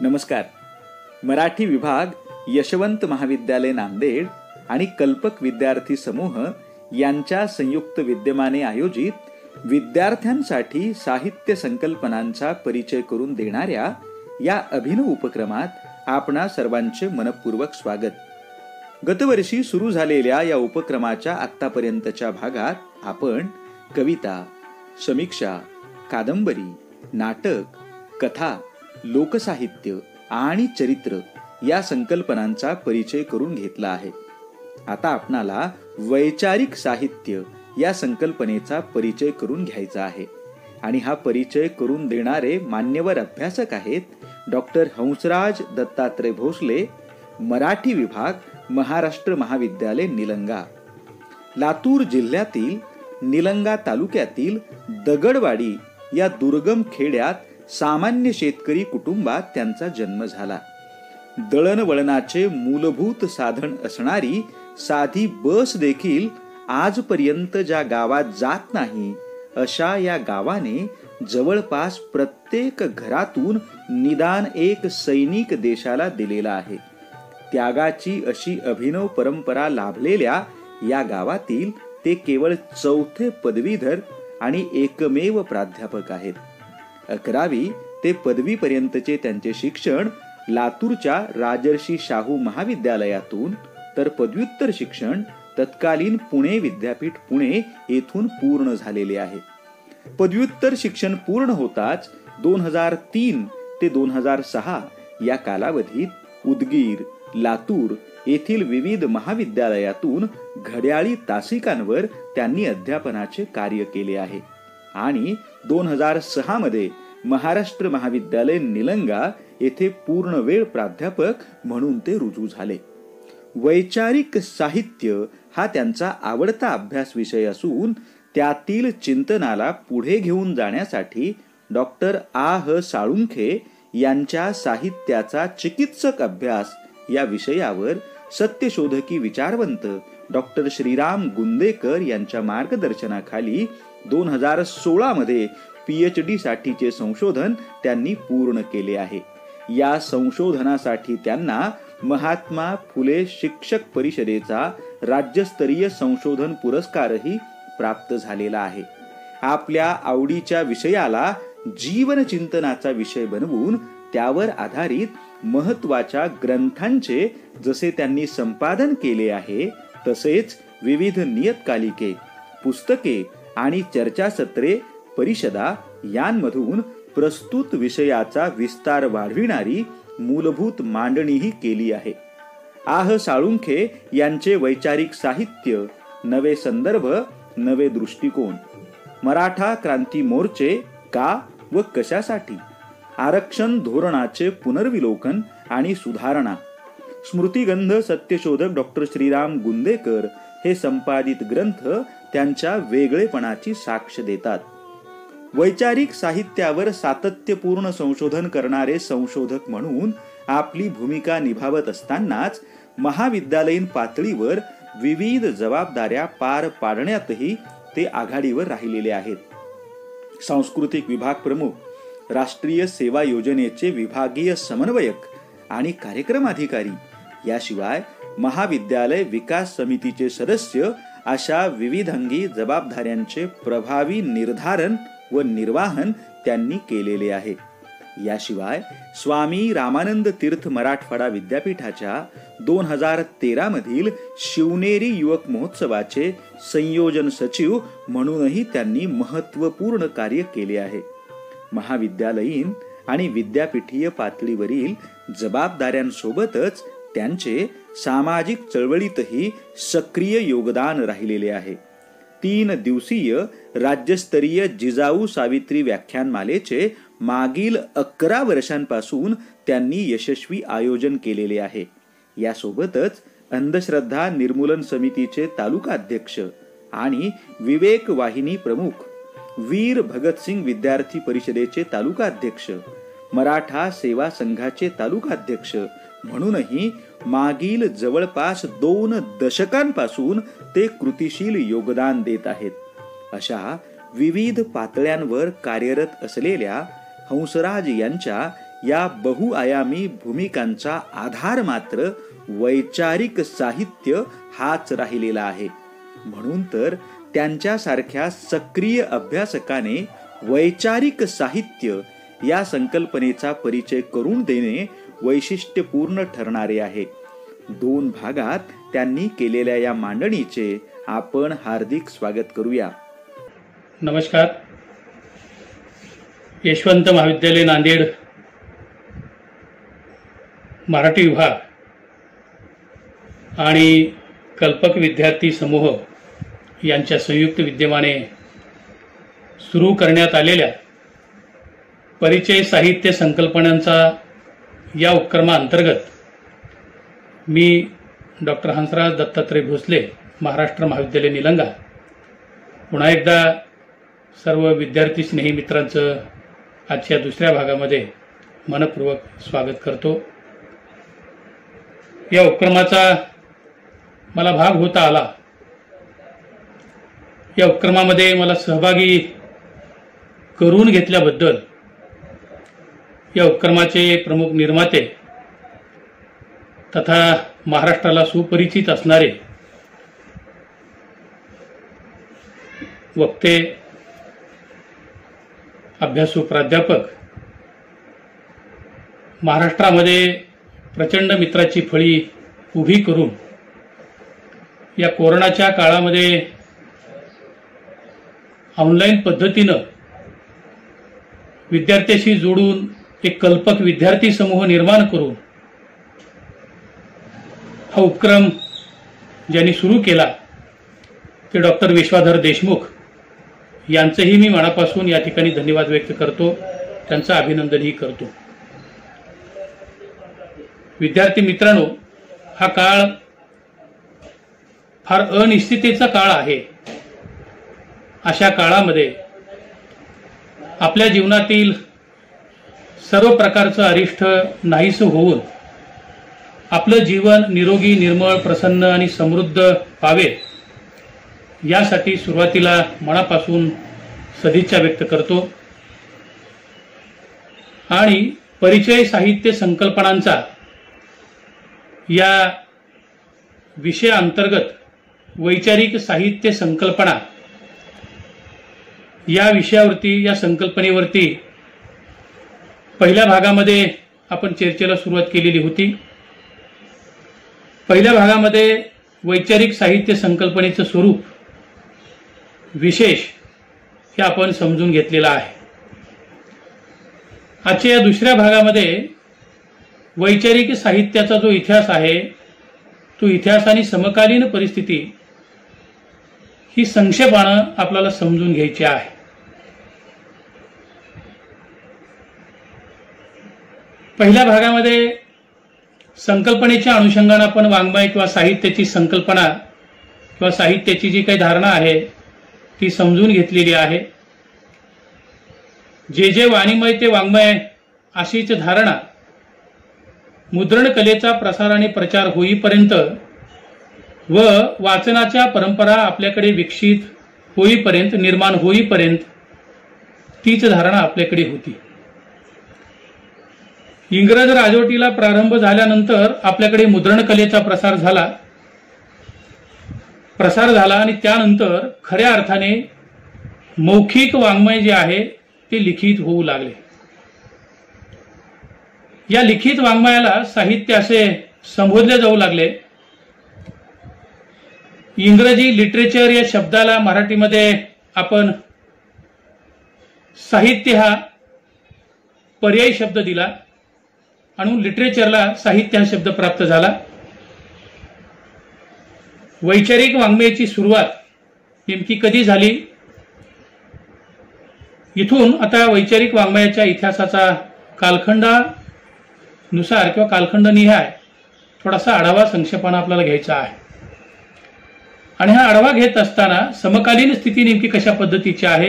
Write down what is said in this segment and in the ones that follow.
नमस्कार. मराठी विभाग, यशवंत महाविद्यालय नांदेड आणि कल्पक विद्यार्थी समूह यांच्या संयुक्त विद्यमाने आयोजित विद्यार्थ्यांसाठी साहित्य संकल्पनांचा परिचय करून देणाऱ्या या अभिनव उपक्रमात आपणा सर्वांचे मनपूर्वक स्वागत. गतवर्षी सुरू झालेल्या या उपक्रमाच्या आत्तापर्यंतच्या भागात आपण कविता, समीक्षा, कादंबरी, नाटक, कथा, लोकसाहित्य आणि चरित्र या संकल्पनांचा परिचय करून घेतला आहे. आता आपणाला वैचारिक साहित्य या संकल्पनेचा परिचय करून घ्यायचा आहे आणि हा परिचय करून देणारे मान्यवर अभ्यासक आहेत डॉक्टर हंसराज दत्तात्रय भोसले, मराठी विभाग, महाराष्ट्र महाविद्यालय, निलंगा. लातूर जिल्ह्यातील निलंगा तालुक्यातील दगडवाडी या दुर्गम खेड्यात सामान्य शेतकरी कुटुंबात त्यांचा जन्म झाला. दळणवळणाचे मूलभूत साधन असणारी साधी बस देखील आजपर्यंत ज्या गावात जात नाही अशा या गावाने जवळपास प्रत्येक घरातून निदान एक सैनिक देशाला दिलेला आहे. त्यागाची अशी अभिनव परंपरा लाभलेल्या या गावातील ते केवळ 4थे पदवीधर आणि एकमेव प्राध्यापक आहेत. 11वी ते पदवीपर्यंतचे त्यांचे शिक्षण लातूरच्या राजर्षी शाहू महाविद्यालयातून, तर पदव्युत्तर शिक्षण तत्कालीन पुणे विद्यापीठ पुणे येथून पूर्ण झालेले आहे. पदव्युत्तर शिक्षण पूर्ण होताच 2003 ते 2006 या कालावधीत उदगीर, लातूर येथील विविध महाविद्यालयातून घड्याळी तासिकांवर त्यांनी अध्यापनाचे कार्य केले आहे आणि 2006 मध्ये महाराष्ट्र महाविद्यालय निलंगा येथे पूर्णवेळ प्राध्यापक म्हणून ते रुजू झाले. वैचारिक साहित्य हा त्यांचा आवडता अभ्यास विषय असून त्यातील चिंतनाला पुढे घेऊन जाण्यासाठी डॉक्टर आ. साळुंखे यांच्या साहित्याचा चिकित्सक अभ्यास या विषयावर सत्यशोधकी विचारवंत डॉक्टर श्रीराम गुंदेकर यांच्या मार्गदर्शनाखाली 2016 मध्ये PhD साठीचे संशोधन त्यांनी पूर्ण केले आहे. या संशोधनासाठी त्यांना महात्मा फुले शिक्षक परिषदेचा राज्यस्तरीय संशोधन पुरस्कारही प्राप्त झालेला आहे. आपल्या आवडीच्या विषयाला जीवनचिंतनाचा विषय बनवून त्यावर आधारित महत्वाच्या ग्रंथांचे जसे त्यांनी संपादन केले आहे, तसेच विविध नियतकालिके, पुस्तके आणि चर्चासत्रे, परिषदा यांमधून प्रस्तुत विषयाचा विस्तार वाढविणारी मूलभूत मांडणीही केली आहे. आ. साळुंखे यांचे वैचारिक साहित्य, नवे संदर्भ, नवे दृष्टिकोन, मराठा क्रांती मोर्चे का व कशासाठी, आरक्षण धोरणाचे पुनर्विलोकन आणि सुधारणा, स्मृतिगंध सत्यशोधक डॉक्टर श्रीराम गुंदेकर हे संपादित ग्रंथ त्यांच्या वेगळेपणाची साक्ष देतात. वैचारिक साहित्यावर सातत्यपूर्ण संशोधन करणारे संशोधक म्हणून आपली भूमिका निभावत असतानाच महाविद्यालयीन पातळीवर विविध जबाबदाऱ्या पार पाडण्यातही ते आघाडीवर राहिलेले आहेत. सांस्कृतिक विभाग प्रमुख, राष्ट्रीय सेवा योजनेचे विभागीय समन्वयक आणि कार्यक्रम अधिकारी, याशिवाय महाविद्यालय विकास समितीचे सदस्य अशा विविधांगी जबाबदाऱ्यांचे प्रभावी निर्धारण व निर्वाहन त्यांनी केलेले आहे. याशिवाय स्वामी रामानंद तीर्थ मराठवाडा विद्यापीठाच्या 2013 मधील शिवनेरी युवक महोत्सवाचे संयोजन सचिव म्हणूनही त्यांनी महत्त्वपूर्ण कार्य केले आहे. महाविद्यालयीन आणि विद्यापीठीय पातळीवरील जबाबदाऱ्यांसोबतच त्यांचे सामाजिक चळवळीतही सक्रिय योगदान राहिलेले आहे. 3 दिवसीय राज्यस्तरीय जिजाऊ सावित्री व्याख्यानमालेचे मागील 11 वर्षांपासून त्यांनी यशस्वी आयोजन केलेले आहे. यासोबतच अंधश्रद्धा निर्मूलन समितीचे तालुका अध्यक्ष आणि विवेक वाहिनी प्रमुख, वीर भगतसिंग विद्यार्थी परिषदेचे तालुका अध्यक्ष, मराठा सेवा संघाचे तालुका अध्यक्ष म्हणूनही मागील जवळपास 2 दशकांपासून ते कृतिशील योगदान देत आहेत. अशा विविध पातळ्यांवर कार्यरत असलेल्या हंसराज यांच्या या बहुआयामी भूमिकांचा आधार मात्र वैचारिक साहित्य हाच राहिलेला आहे. म्हणून तर त्यांच्यासारख्या सक्रिय अभ्यासकाने वैचारिक साहित्य या संकल्पनेचा परिचय करून देणे वैशिष्ट्यपूर्ण ठरणारे आहे. 2 भागात त्यांनी केलेल्या या मांडणीचे आपण हार्दिक स्वागत करूया. नमस्कार. यशवंत महाविद्यालय नांदेड मराठी विभाग आणि कल्पक विद्यार्थी समूह यांच्या संयुक्त विद्यमाने सुरू करण्यात आलेल्या परिचय साहित्य संकल्पनांचा या उपक्रमाअंतर्गत मी डॉक्टर हंसराज दत्तात्रय भोसले, महाराष्ट्र महाविद्यालय निलंगा, पुन्हा एकदा सर्व विद्यार्थी स्नेही मित्रांचं आजच्या दुसऱ्या भागामध्ये मनपूर्वक स्वागत करतो. या उपक्रमाचा मला भाग होता आला. या उपक्रमामध्ये मला सहभागी करून घेतल्याबद्दल या उपक्रमाचे प्रमुख निर्माते तथा महाराष्ट्राला सुपरिचित असणारे वक्ते, अभ्यासू प्राध्यापक, महाराष्ट्रामध्ये प्रचंड मित्राची फळी उभी करून या कोरोनाच्या काळामध्ये ऑनलाईन पद्धतीनं विद्यार्थ्यांशी जोडून एक कल्पक विद्यार्थी समूह निर्माण करून हा उपक्रम ज्यांनी सुरू केला ते डॉक्टर विश्वाधर देशमुख यांचेही मी मनापासून या ठिकाणी धन्यवाद व्यक्त करतो, त्यांचं अभिनंदनही करतो. विद्यार्थी मित्रांनो, हा काळ फार अनिश्चिततेचा काळ आहे. अशा काळामध्ये आपल्या जीवनातील सर्व प्रकारचं अरिष्ट नाहीसं होऊन आपलं जीवन निरोगी, निर्मळ, प्रसन्न आणि समृद्ध व्हावे यासाठी सुरुवातीला मनापासून सदिच्छा व्यक्त करतो. आणि परिचय साहित्य संकल्पनांचा या विषयाअंतर्गत वैचारिक साहित्य संकल्पना या विषयावरती, या संकल्पनेवरती पहिल्या भागामध्ये आपण चर्चेला सुरुवात केलेली होती. पहिल्या भागामध्ये वैचारिक साहित्य संकल्पनेचं स्वरूप, विशेष हे आपण समजून घेतलेलं आहे. आजच्या या दुसऱ्या भागामध्ये वैचारिक साहित्याचा जो इतिहास आहे तो इतिहास आणि समकालीन परिस्थिती ही संक्षेपानं आपल्याला समजून घ्यायची आहे. पहिल्या भागामध्ये संकल्पनेच्या अनुषंगाने आपण वाङ्मय किंवा साहित्याची संकल्पना किंवा साहित्याची जी काही धारणा आहे ती समजून घेतलेली आहे. जे जे वाणीमय ते वाङ्मय अशीच धारणा मुद्रण कलेचा प्रसार आणि प्रचार होईपर्यंत व वाचनाच्या परंपरा आपल्याकडे विकसित होईपर्यंत, निर्माण होईपर्यंत तीच धारणा आपल्याकडे होती. इंग्रज राजवटीला प्रारंभ झाल्यानंतर आपल्याकडे मुद्रण कलेचा प्रसार झाला आणि त्यानंतर खऱ्या अर्थाने मौखिक वाङ्मय जे आहे ते लिखित होऊ लागले. या लिखित वाङ्मयाला साहित्य असे संबोधले जाऊ लागले. इंग्रजी लिटरेचर या शब्दाला मराठीमध्ये आपण साहित्य हा पर्यायी शब्द दिला आणि लिटरेचरला साहित्य हा शब्द प्राप्त झाला. वैचारिक वाङ्मयाची सुरुवात नेमकी कधी झाली? इथून आता वैचारिक वाङ्मयाच्या इतिहासाचा कालखंडानुसार किंवा कालखंडनिहाय थोडासा आढावा संक्षेपाने आपल्याला घ्यायचा आहे. आणि हा आढावा घेत असताना समकालीन स्थिती नेमकी कशा पद्धतीची आहे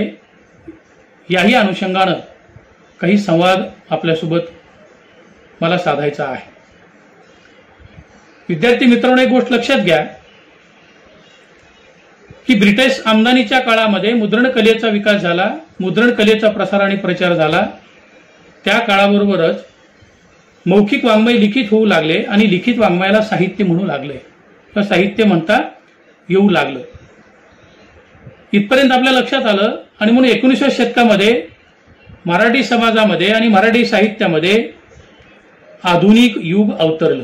याही अनुषंगानं काही संवाद आपल्यासोबत मला साधायचा आहे. विद्यार्थी मित्रांनो, एक गोष्ट लक्षात घ्या की ब्रिटिश आमदानीच्या काळामध्ये मुद्रण कलेचा विकास झाला, मुद्रण कलेचा प्रसार आणि प्रचार झाला. त्या काळाबरोबरच मौखिक वाङ्मय लिखित होऊ लागले आणि लिखित वाङ्मयाला साहित्य म्हणू लागले किंवा साहित्य म्हणता येऊ लागलं. इथपर्यंत आपल्या लक्षात आलं. आणि म्हणून 19व्या शतकामध्ये मराठी समाजामध्ये आणि मराठी साहित्यामध्ये आधुनिक युग अवतरलं.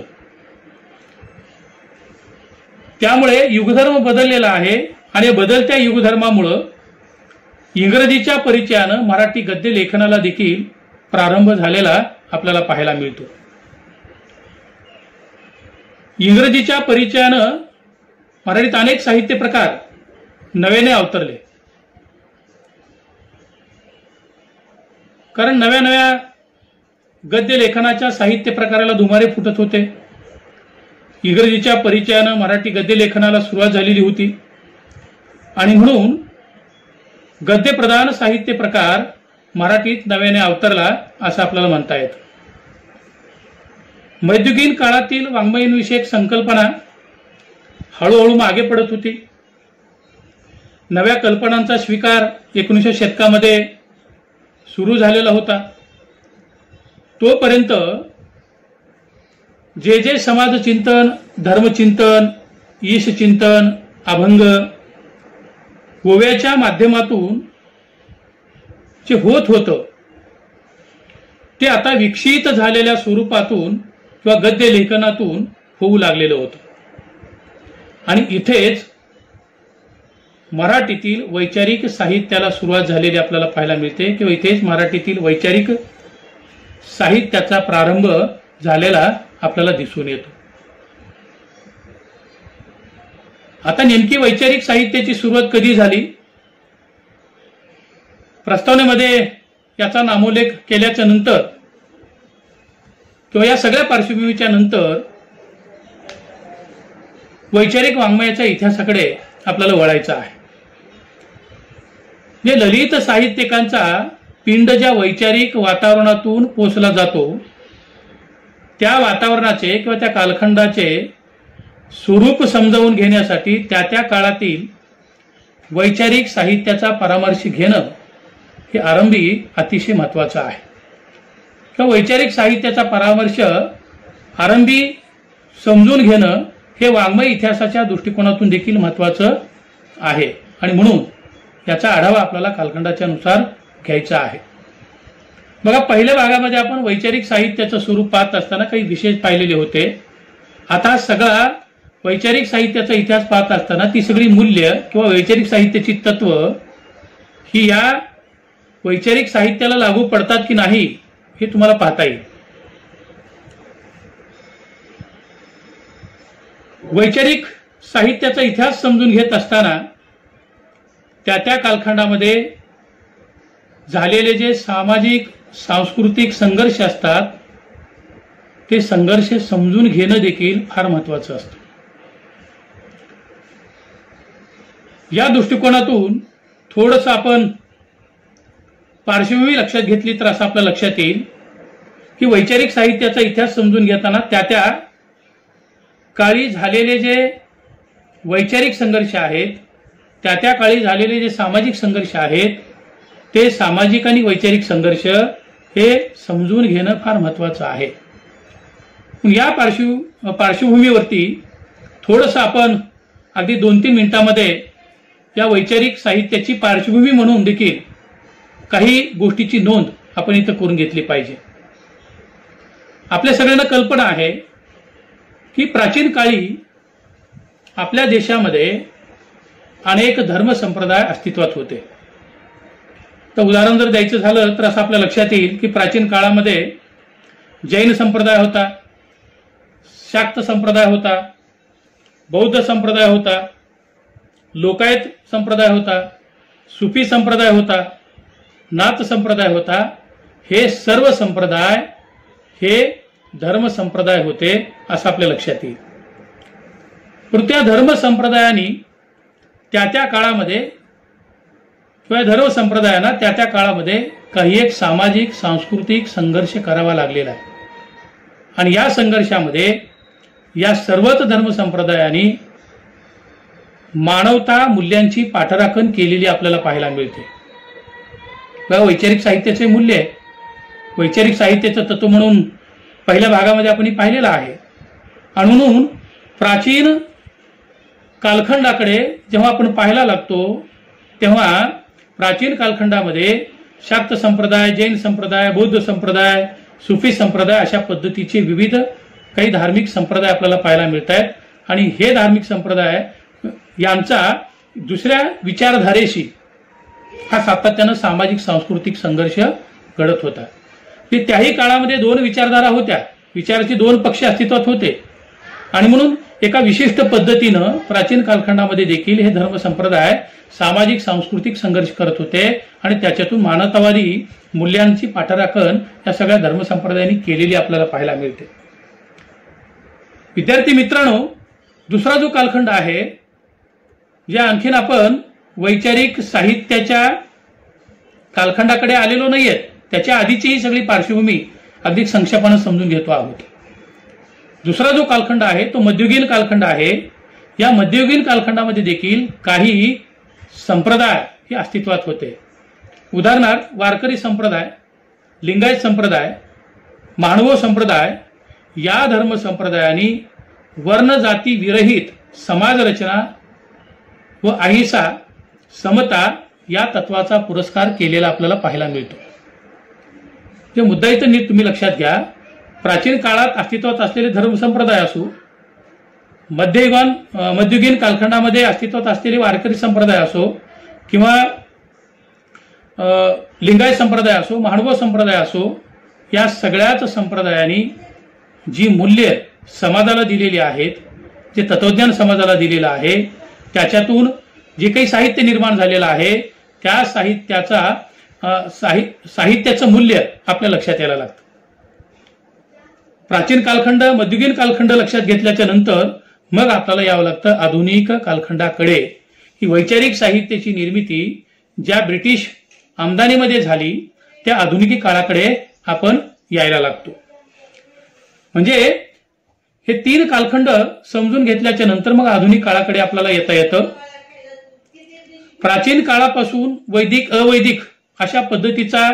त्यामुळे युगधर्म बदललेला आहे आणि बदलत्या युगधर्मामुळं इंग्रजीच्या परिचयानं मराठी गद्य लेखनाला देखील प्रारंभ झालेला आपल्याला पाहायला मिळतो. इंग्रजीच्या परिचयानं मराठीत अनेक साहित्य प्रकार नव्याने अवतरले. कारण नव्या नव्या गद्य लेखनाच्या साहित्य प्रकाराला धुमारे फुटत होते. इंग्रजीच्या परिचयानं मराठी गद्य लेखनाला सुरुवात झालेली होती आणि म्हणून गद्यप्रधान साहित्य प्रकार मराठीत नव्याने अवतरला असं आपल्याला म्हणता येतं. मध्ययुगीन काळातील वाङ्मयविषयक संकल्पना हळूहळू मागे पडत होती. नव्या कल्पनांचा स्वीकार 19व्या शतकामध्ये सुरू झालेला होता. तोपर्यंत जे जे समाजचिंतन, धर्मचिंतन, ईशचिंतन, अभंग, ओव्याच्या माध्यमातून जे होत होतं ते आता विकसित झालेल्या स्वरूपातून किंवा गद्य लेखनातून होऊ लागलेलं होतं. आणि इथेच मराठीतील वैचारिक साहित्याला सुरुवात झालेली आपल्याला पाहायला मिळते किंवा इथेच मराठीतील वैचारिक साहित्याचा प्रारंभ झालेला आपल्याला दिसून येतो. आता नेमकी वैचारिक साहित्याची सुरुवात कधी झाली? प्रस्तावनेमध्ये याचा नामोल्लेख केल्याच्या नंतर किंवा या सगळ्या पार्श्वभूमीच्या नंतर वैचारिक वाङ्मयाच्या इतिहासाकडे आपल्याला वळायचं आहे. जे ललित साहित्यिकांचा पिंड ज्या वैचारिक वातावरणातून पोचला जातो त्या वातावरणाचे किंवा त्या कालखंडाचे स्वरूप समजावून घेण्यासाठी त्या त्या काळातील वैचारिक साहित्याचा परामर्श घेणं हे आरंभी अतिशय महत्त्वाचं आहे. किंवा वैचारिक साहित्याचा परामर्श आरंभी समजून घेणं हे वाङ्मय इतिहासाच्या दृष्टिकोनातून देखील महत्त्वाचं आहे. आणि म्हणून याचा आढावा आपल्याला कालखंडाच्या नुसार घ्यायचा आहे. बघा, पहिल्या भागामध्ये आपण वैचारिक साहित्याचं स्वरूप पाहत असताना काही विशेष पाहिलेले होते. आता सगळा वैचारिक साहित्याचा इतिहास पाहत असताना ती सगळी मूल्य किंवा वैचारिक साहित्याची तत्व ही या वैचारिक साहित्याला लागू पडतात की नाही हे तुम्हाला पाहता येईल. वैचारिक साहित्याचा इतिहास समजून घेत असताना त्या त्या कालखंडामध्ये झालेले जे सामाजिक सांस्कृतिक संघर्ष असतात ते संघर्ष समजून घेणं देखील फार महत्त्वाचं असतं. या दृष्टिकोनातून थोडंसं आपण पार्श्वभूमी लक्षात घेतली तर असं आपल्या लक्षात येईल की वैचारिक साहित्याचा इतिहास समजून घेताना त्या त्या काळी झालेले जे वैचारिक संघर्ष आहेत, त्या त्या काळी झालेले जे सामाजिक संघर्ष आहेत, ते सामाजिक आणि वैचारिक संघर्ष हे समजून घेणं फार महत्त्वाचं आहे. या पार्श्वभूमीवरती थोडंसं आपण अगदी 2-3 मिनिटांमध्ये या वैचारिक साहित्याची पार्श्वभूमी म्हणून देखील काही गोष्टीची नोंद आपण इथं करून घेतली पाहिजे. आपल्या सगळ्यांना कल्पना आहे की प्राचीन काळी आपल्या देशामध्ये अनेक धर्म संप्रदाय अस्तित्वात होते. तर उदाहरण जर द्यायचं झालं तर असं आपल्या लक्षात येईल की प्राचीन काळामध्ये जैन संप्रदाय होता, शाक्त संप्रदाय होता, बौद्ध संप्रदाय होता, लोकायत संप्रदाय होता, सुफी संप्रदाय होता, नाथ संप्रदाय होता. हे सर्व संप्रदाय हे धर्म संप्रदाय होते असं आपल्या लक्षात येईल. पण त्या धर्म संप्रदायांनी त्या त्या काळामध्ये किंवा धर्म संप्रदायांना त्या त्या काळामध्ये काही एक सामाजिक सांस्कृतिक संघर्ष करावा लागलेला आहे. आणि या संघर्षामध्ये या सर्वच धर्म संप्रदायांनी मानवता मूल्यांची पाठराखण केलेली आपल्याला पाहायला मिळते. वैचारिक साहित्याचे मूल्य, वैचारिक साहित्याचं तत्व म्हणून पहिल्या भागामध्ये आपण पाहिलेलं आहे. आणि म्हणून प्राचीन कालखंडाकडे जेव्हा आपण पाहायला लागतो तेव्हा प्राचीन कालखंडामध्ये शाक्त संप्रदाय, जैन संप्रदाय, बौद्ध संप्रदाय, सुफी संप्रदाय अशा पद्धतीचे विविध काही धार्मिक संप्रदाय आपल्याला पाहायला मिळत आहेत. आणि हे धार्मिक संप्रदाय यांचा दुसऱ्या विचारधारेशी हा सातत्यानं सामाजिक सांस्कृतिक संघर्ष घडत होता. त्याही काळामध्ये दोन विचारधारा होत्या, विचाराचे दोन पक्ष अस्तित्वात होते. आणि म्हणून एका विशिष्ट पद्धतीनं प्राचीन कालखंडामध्ये देखील हे धर्म संप्रदाय सामाजिक सांस्कृतिक संघर्ष करत होते आणि त्याच्यातून मानवतावादी मूल्यांची पाठराखण या सगळ्या धर्म संप्रदायांनी केलेली आपल्याला पाहायला मिळते. विद्यार्थी मित्रांनो, दुसरा जो कालखंड आहे, जे आणखीन आपण वैचारिक साहित्याच्या कालखंडाकडे आलेलो नाहीये, त्याच्या आधीची ही सगळी पार्श्वभूमी अगदी संक्षेपाने समजून घेतो आहोत. दुसरा जो कालखंड आहे तो मध्ययुगीन कालखंड आहे. या मध्ययुगीन कालखंडामध्ये देखील काही संप्रदाय हे अस्तित्वात होते. उदाहरणार्थ वारकरी संप्रदाय, लिंगायत संप्रदाय, मानव संप्रदाय या धर्म संप्रदायांनी वर्ण जाती विरहित समाज रचना व अहिंसा, समता या तत्वाचा पुरस्कार केलेला आपल्याला पाहायला मिळतो. जे मुद्दा इथं नीट तुम्ही लक्षात घ्या. प्राचीन काळात अस्तित्वात असलेले धर्म संप्रदाय असो, मध्ययुगीन कालखंडामध्ये अस्तित्वात असलेले वारकरी संप्रदाय असो किंवा लिंगायत संप्रदाय असो, मानव संप्रदाय असो, या सगळ्याच संप्रदायांनी जी मूल्य समाजाला दिलेली आहेत, जे तत्वज्ञान समाजाला दिलेलं आहे, त्याच्यातून जे काही साहित्य निर्माण झालेलं आहे त्या साहित्याचं मूल्य आपल्या लक्षात यायला लागतं. प्राचीन कालखंड, मध्ययुगीन कालखंड लक्षात घेतल्याच्या नंतर मग आपल्याला यावं लागतं आधुनिक कालखंडाकडे. ही वैचारिक साहित्याची निर्मिती ज्या ब्रिटिश आमदानीमध्ये झाली त्या आधुनिक काळाकडे आपण यायला लागतो. म्हणजे हे तीन कालखंड समजून घेतल्याच्या नंतर मग आधुनिक काळाकडे आपल्याला येता येतं. प्राचीन काळापासून वैदिक अवैदिक अशा पद्धतीचा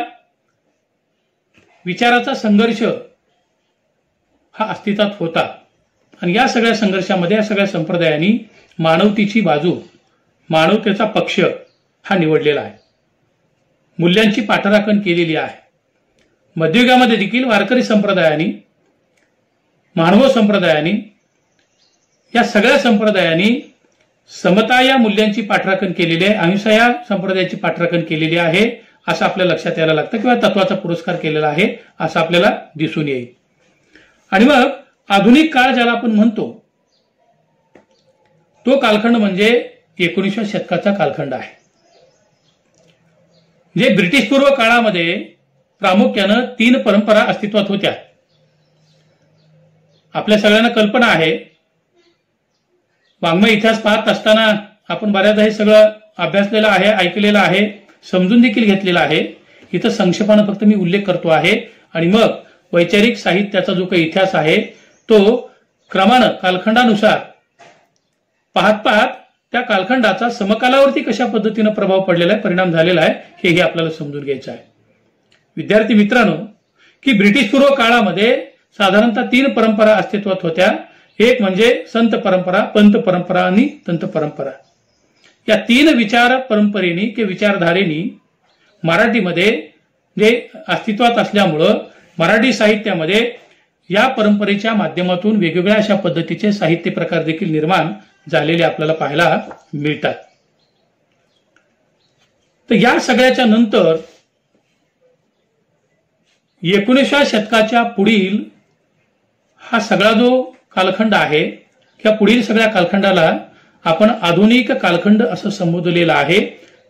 विचाराचा संघर्ष हा अस्तित्वात होता. आणि या सगळ्या संघर्षामध्ये या सगळ्या संप्रदायांनी मानवतेची बाजू, मानवतेचा पक्ष हा निवडलेला आहे, मूल्यांची पाठराखण केलेली आहे. मध्ययुगामध्ये देखील वारकरी संप्रदायांनी, मानव संप्रदायांनी, या सगळ्या संप्रदायांनी समता या मूल्यांची पाठराखण केलेली आहे, अहिंसा या संप्रदायाची पाठराखण केलेली आहे असं आपल्या लक्षात यायला लागतं, किंवा तत्वाचा पुरस्कार केलेला आहे असं आपल्याला दिसून येईल. आणि मग आधुनिक काळ ज्याला आपण म्हणतो तो कालखंड म्हणजे 19व्या शतकाचा कालखंड आहे. जे ब्रिटिश पूर्व काळामध्ये प्रामुख्यानं 3 परंपरा अस्तित्वात होत्या. आपल्या सगळ्यांना कल्पना आहे, वाङ्मय इतिहास पाहत असताना आपण बऱ्याचदा हे सगळं अभ्यासलेलं आहे, ऐकलेलं आहे, समजून देखील घेतलेलं आहे. इथं संक्षेपानं फक्त मी उल्लेख करतो आहे. आणि मग वैचारिक साहित्याचा जो काही इतिहास आहे तो क्रमानं कालखंडानुसार पाहत पाहत त्या कालखंडाचा समकालावरती कशा पद्धतीनं प्रभाव पडलेला आहे, परिणाम झालेला आहे, हेही आपल्याला समजून घ्यायचं आहे. विद्यार्थी मित्रांनो, की ब्रिटिश पूर्व काळामध्ये साधारणतः 3 परंपरा अस्तित्वात होत्या. एक म्हणजे संत परंपरा, पंत परंपरा आणि तंत परंपरा. या 3 विचार परंपरेनी किंवा विचारधारेनी मराठीमध्ये जे अस्तित्वात असल्यामुळं मराठी साहित्यामध्ये या परंपरेच्या माध्यमातून वेगवेगळ्या अशा पद्धतीचे साहित्य प्रकार देखील निर्माण झालेले आपल्याला पाहायला मिळतात. तर या सगळ्याच्या नंतर 19व्या शतकाच्या पुढील हा सगळा जो कालखंड आहे, त्या पुढील सगळ्या कालखंडाला आपण आधुनिक कालखंड असं संबोधलेलं आहे.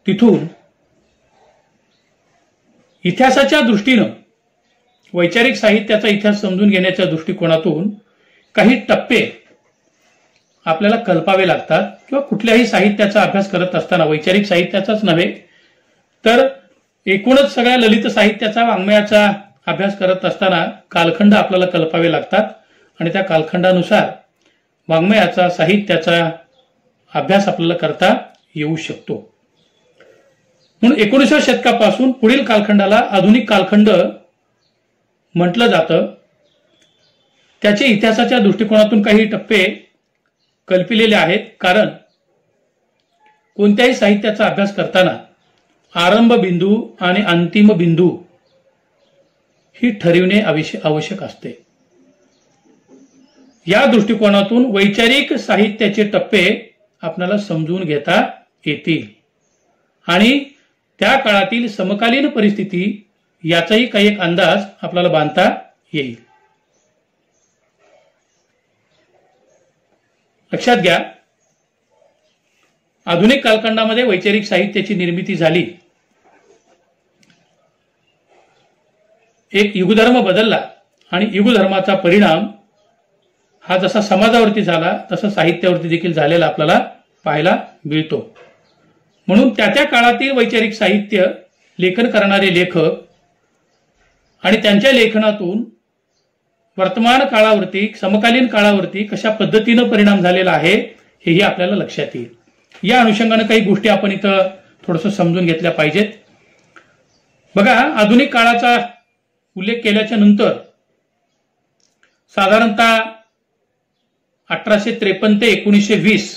तिथून इतिहासाच्या दृष्टीनं, वैचारिक साहित्याचा इतिहास समजून घेण्याच्या दृष्टिकोनातून काही टप्पे आपल्याला कल्पावे लागतात. किंवा कुठल्याही साहित्याचा अभ्यास करत असताना, वैचारिक साहित्याचाच नव्हे तर एकूणच सगळ्या ललित साहित्याचा, वाङ्मयाचा अभ्यास करत असताना कालखंड आपल्याला कल्पावे लागतात. आणि त्या कालखंडानुसार वाङ्मयाचा, साहित्याचा अभ्यास आपल्याला करता येऊ शकतो. म्हणून 19व्या शतकापासून पुढील कालखंडाला आधुनिक कालखंड म्हटलं जातं. त्याचे इतिहासाच्या दृष्टिकोनातून काही टप्पे कल्पिलेले आहेत, कारण कोणत्याही साहित्याचा अभ्यास करताना आरंभ बिंदू आणि अंतिम बिंदू ही ठरविणे आवश्यक असते. या दृष्टिकोनातून वैचारिक साहित्याचे टप्पे आपल्याला समजून घेता येतील आणि त्या काळातील समकालीन परिस्थिती याचाही काही एक अंदाज आपल्याला बांधता येईल. लक्षात घ्या, आधुनिक कालखंडामध्ये वैचारिक साहित्याची निर्मिती झाली. एक युगधर्म बदलला आणि युगधर्माचा परिणाम हा जसा समाजावरती झाला तसा साहित्यावरती देखील झालेला आपल्याला पाहायला मिळतो. म्हणून त्या काळातील वैचारिक साहित्य लेखन करणारे लेखक आणि त्यांच्या लेखनातून वर्तमान काळावरती समकालीन काळावरती कशा पद्धतीनं परिणाम झालेला आहे हेही आपल्याला लक्षात येईल. या अनुषंगाने काही गोष्टी आपण इथं थोडंसं समजून घेतल्या पाहिजेत. बघा, आधुनिक काळाचा उल्लेख केल्याच्या नंतर साधारणतः 1853 ते 1920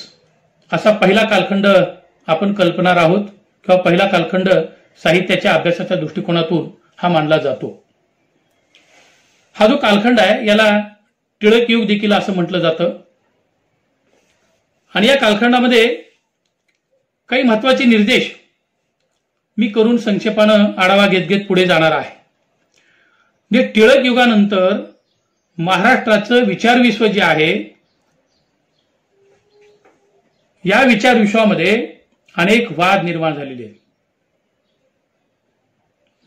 असा पहिला कालखंड आपण कल्पणार आहोत किंवा पहिला कालखंड साहित्याच्या अभ्यासाच्या दृष्टिकोनातून हा मानला जातो. हा जो कालखंड आहे याला टिळक युग देखील असं म्हटलं जातं. आणि या कालखंडामध्ये काही महत्वाचे निर्देश मी करून संक्षेपानं आढावा घेत पुढे जाणार आहे. टिळक युगानंतर महाराष्ट्राचं विचारविश्व जे आहे या विचारविश्वामध्ये अनेक वाद निर्माण झालेले आहेत.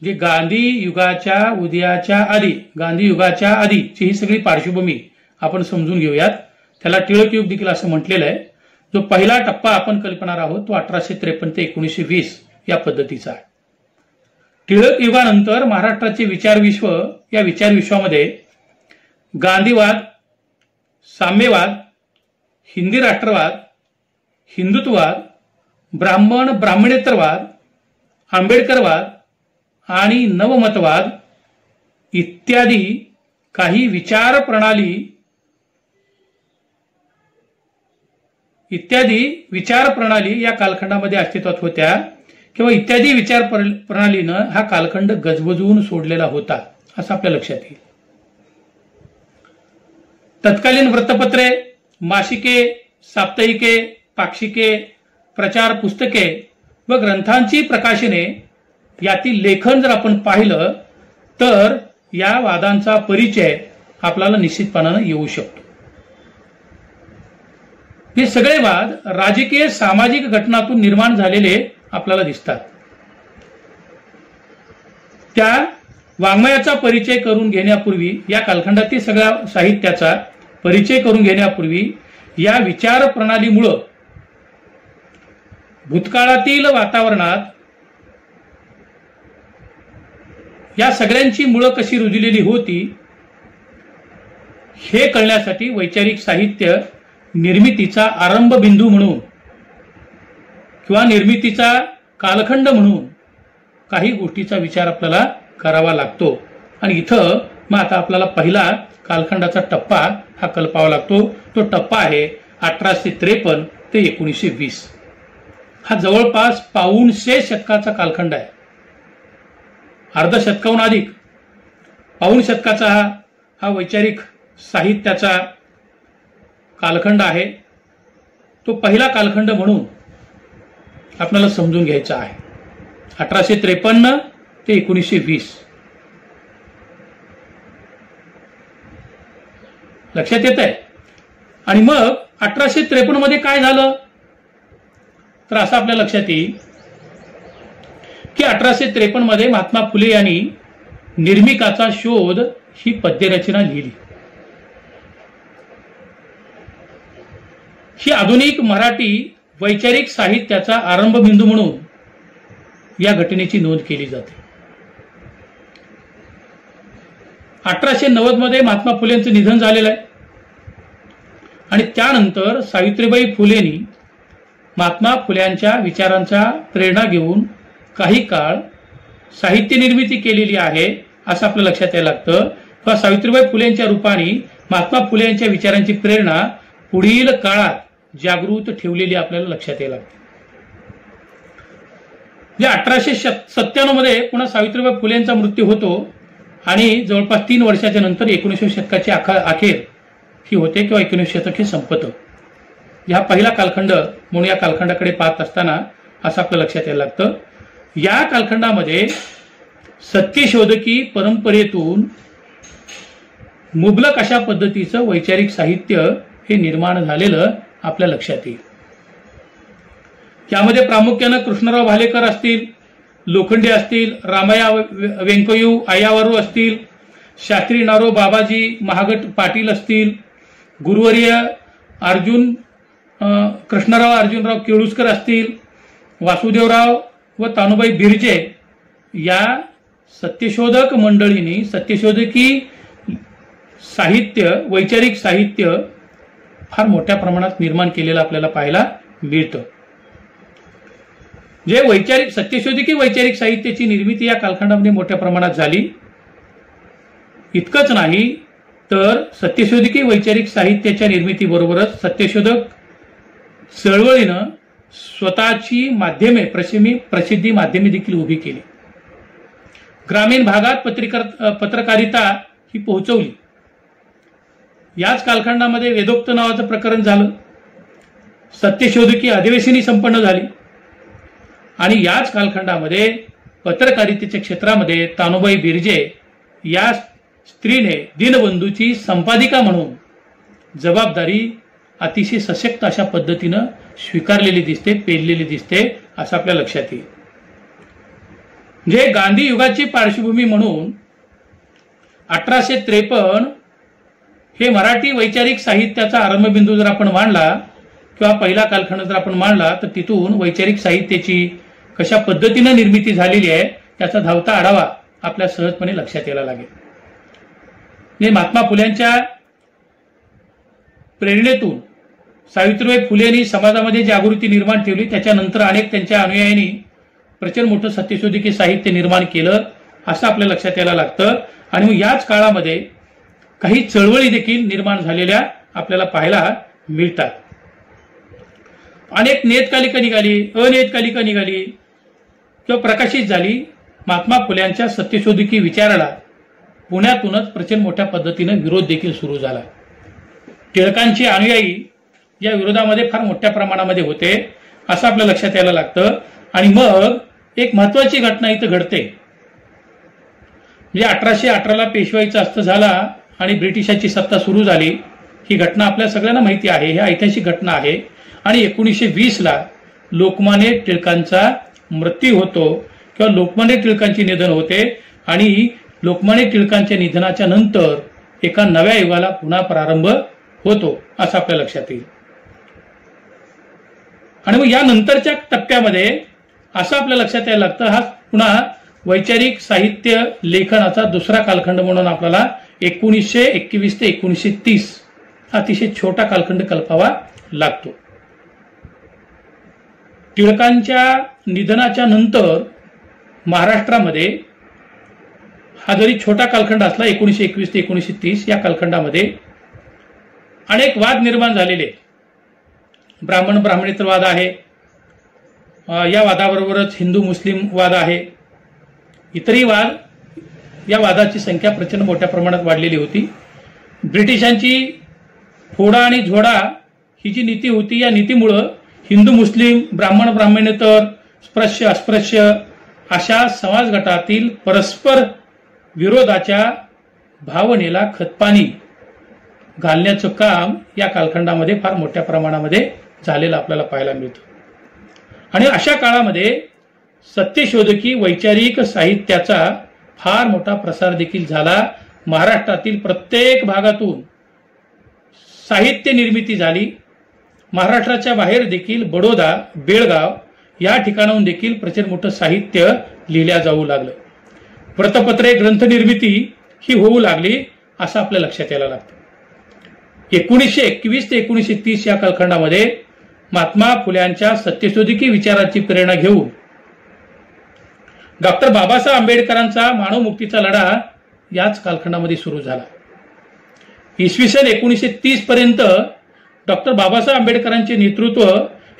जे गांधी युगाच्या उदयाच्या आधी, गांधी युगाच्या आधीची ही सगळी पार्श्वभूमी आपण समजून घेऊयात. त्याला टिळक युग देखील असं म्हटलेलं आहे. जो पहिला टप्पा आपण कल्पणार आहोत तो 1853 ते 1920 या पद्धतीचा आहे. टिळक युगानंतर महाराष्ट्राचे विचारविश्व, या विचारविश्वामध्ये गांधीवाद, साम्यवाद, हिंदी राष्ट्रवाद, हिंदुत्ववाद, ब्राह्मणेतरवाद, आंबेडकरवाद आणि नवमतवाद इत्यादी काही विचार प्रणाली या कालखंडामध्ये अस्तित्वात होत्या किंवा इत्यादी विचार प्रणालीनं हा कालखंड गजबजवून सोडलेला होता असं आपल्या लक्षात येईल. तत्कालीन वृत्तपत्रे, मासिके, साप्ताहिके, पाक्षिके, प्रचार पुस्तके व ग्रंथांची प्रकाशने यातील लेखन जर आपण पाहिलं तर या वादांचा परिचय आपल्याला निश्चितपणानं येऊ शकतो. हे सगळे वाद राजकीय सामाजिक घटनांतून निर्माण झालेले आपल्याला दिसतात. त्या वाङ्मयाचा परिचय करून घेण्यापूर्वी, या कालखंडातील सगळ्या साहित्याचा परिचय करून घेण्यापूर्वी या विचार प्रणालीमुळं भूतकाळातील वातावरणात या सगळ्यांची मुळं कशी रुजलेली होती हे कळण्यासाठी वैचारिक साहित्य निर्मितीचा आरंभ बिंदू म्हणून किंवा निर्मितीचा कालखंड म्हणून काही गोष्टीचा विचार आपल्याला करावा लागतो. आणि इथं मग आता आपल्याला पहिला कालखंडाचा टप्पा हा कल्पावा लागतो. तो टप्पा आहे 1853 ते 1920. हा जवळपास पाऊणशे शतकाचा कालखंड आहे. अर्ध शतकाहून अधिक पाऊण शतकाचा हा वैचारिक साहित्याचा कालखंड आहे. तो पहिला कालखंड म्हणून आपल्याला समजून घ्यायचा आहे. 1853 ते 1920. लक्षात येत आहे. आणि मग 1853 मध्ये काय झालं तर असं आपल्या लक्षात येईल की 1853 मध्ये महात्मा फुले यांनी निर्मिकाचा शोध ही पद्यरचना लिहिली. ही आधुनिक मराठी वैचारिक साहित्याचा आरंभ बिंदू म्हणून या घटनेची नोंद केली जाते. 1890 मध्ये महात्मा फुलेंचं निधन झालेलं आहे आणि त्यानंतर सावित्रीबाई फुलेंनी महात्मा फुल्यांच्या विचारांचा प्रेरणा घेऊन काही काळ साहित्य निर्मिती केलेली आहे असं आपल्या लक्षात यायला लागतं. किंवा सावित्रीबाई फुलेंच्या रूपाने महात्मा फुले यांच्या विचारांची प्रेरणा पुढील काळात जागृत ठेवलेली आपल्याला लक्षात यायला लागते. 1897 मध्ये पुन्हा सावित्रीबाई फुले यांचा मृत्यू होतो आणि जवळपास 3 वर्षाच्या नंतर 19व्या शतकाची अखेर ही होते किंवा 19 शतक हे संपतं. हा पहिला कालखंड म्हणून या कालखंडाकडे पाहत असताना असं आपल्या लक्षात यायला लागतं. या कालखंडामध्ये सत्यशोधकी परंपरेतून मुबलक अशा पद्धतीचं वैचारिक साहित्य हे निर्माण झालेलं आपल्या लक्षात येईल. यामध्ये प्रामुख्यानं कृष्णराव भालेकर असतील, लोखंडे असतील, रामया व्यंकयू आयावरू असतील, शास्त्री नारो बाबाजी महागट पाटील असतील, गुरुवर्य अर्जुन कृष्णराव अर्जुनराव केळुसकर असतील, वासुदेवराव व तानुबाई बिर्जे या सत्यशोधक मंडळींनी सत्यशोधकी साहित्य वैचारिक साहित्य फार मोठ्या प्रमाणात निर्माण केलेलं आपल्याला पाहायला मिळतं. जे वैचारिक सत्यशोधकी वैचारिक साहित्याची निर्मिती या कालखंडामध्ये मोठ्या प्रमाणात झाली. इतकंच नाही तर सत्यशोधकी वैचारिक साहित्याच्या निर्मितीबरोबरच सत्यशोधक चळवळीनं स्वतःची माध्यमे प्रसिद्धी माध्यमे देखील उभी केली. ग्रामीण भागात पत्रकारिता ही पोहोचवली. याच कालखंडामध्ये वेदोक्त नावाचं प्रकरण झालं. सत्यशोधकी अधिवेशनी संपन्न झाली आणि याच कालखंडामध्ये पत्रकारितेच्या क्षेत्रामध्ये तानुबाई बिर्जे या स्त्रीने दीनबंधूची संपादिका म्हणून जबाबदारी अतिशय सशक्त अशा पद्धतीनं स्वीकारलेली दिसते, पेललेली दिसते असं आपल्या लक्षात येईल. जे गांधी युगाची पार्श्वभूमी म्हणून 1853 हे मराठी वैचारिक साहित्याचा आरंभबिंदू जर आपण मांडला किंवा पहिला कालखंड जर आपण मांडला तर तिथून वैचारिक साहित्याची कशा पद्धतीनं निर्मिती झालेली आहे याचा धावता आढावा आपल्या सहजपणे लक्षात यायला लागेल. महात्मा फुल्यांच्या प्रेरणेतून सावित्रीबाई फुले यांनी समाजामध्ये जागृती निर्माण ठेवली. त्याच्यानंतर अनेक त्यांच्या अनुयायांनी प्रचंड मोठं सत्यशोधकी साहित्य निर्माण केलं असं आपल्या लक्षात यायला लागतं. आणि मग याच काळामध्ये काही चळवळी देखील निर्माण झालेल्या आपल्याला पाहायला मिळतात. अनेक नियतकालिका निघाली, अनियतकालिका निघाली किंवा प्रकाशित झाली. महात्मा फुल्यांच्या सत्यशोधकी विचाराला पुण्यातूनच प्रचंड मोठ्या पद्धतीनं विरोध देखील सुरू झाला. टिळकांचे अनुयायी या विरोधामध्ये फार मोठ्या प्रमाणामध्ये होते असं आपल्या लक्षात यायला लागतं. आणि मग एक महत्वाची घटना इथं घडते. म्हणजे 1818ला पेशवाईचा अस्त झाला आणि ब्रिटिशांची सत्ता सुरू झाली. ही घटना आपल्या सगळ्यांना माहिती आहे, ही ऐतिहासिक घटना आहे. आणि 1920ला लोकमान्य टिळकांचा मृत्यू होतो किंवा लोकमान्य टिळकांचे निधन होते. आणि लोकमान्य टिळकांच्या निधनाच्या नंतर एका नव्या युगाला पुन्हा प्रारंभ होतो असं आपल्या लक्षात येईल. आणि मग या नंतरच्या टप्प्यामध्ये असं आपल्या लक्षात यायला लागतं हा पुन्हा वैचारिक साहित्य लेखनाचा दुसरा कालखंड म्हणून आपल्याला 1921 ते 1930 अतिशय छोटा कालखंड कल्पावा लागतो. टिळकांच्या निधनाच्या नंतर महाराष्ट्रामध्ये हा जरी छोटा कालखंड असला 1921 ते 1930 या कालखंडामध्ये अनेक वाद निर्माण झालेले. ब्राह्मण ब्राह्मणेतर वाद आहे, या वादाबरोबरच हिंदू मुस्लिम वाद आहे, इतरही वाद. या वादाची संख्या प्रचंड मोठ्या प्रमाणात वाढलेली होती. ब्रिटिशांची फोडा आणि झोडा ही जी नीती होती या नीतीमुळं हिंदू मुस्लिम ब्राह्मण ब्राह्मणेतर स्पृश्य अस्पृश्य अशा समाज गटातील परस्पर विरोधाच्या भावनेला खतपाणी घालण्याचं काम या कालखंडामध्ये फार मोठ्या प्रमाणामध्ये झालेलं आपल्याला पाहायला मिळतं. आणि अशा काळामध्ये सत्यशोधकी वैचारिक साहित्याचा फार मोठा प्रसार देखील झाला. महाराष्ट्रातील प्रत्येक भागातून साहित्य निर्मिती झाली. महाराष्ट्राच्या बाहेर देखील बडोदा, बेळगाव या ठिकाणाहून देखील प्रचंड मोठं साहित्य लिहिल्या जाऊ लागलं. वृत्तपत्रे, ग्रंथ निर्मिती ही होऊ लागली असं आपल्या लक्षात यायला लागतं. 1921 ते 1930 या कालखंडामध्ये महात्मा फुल्यांच्या सत्यशोधकी विचाराची प्रेरणा घेऊन डॉक्टर बाबासाहेब आंबेडकरांचा मानव मुक्तीचा लढा याच कालखंडामध्ये सुरू झाला. इसवी सन 1930 पर्यंत डॉक्टर बाबासाहेब आंबेडकरांचे नेतृत्व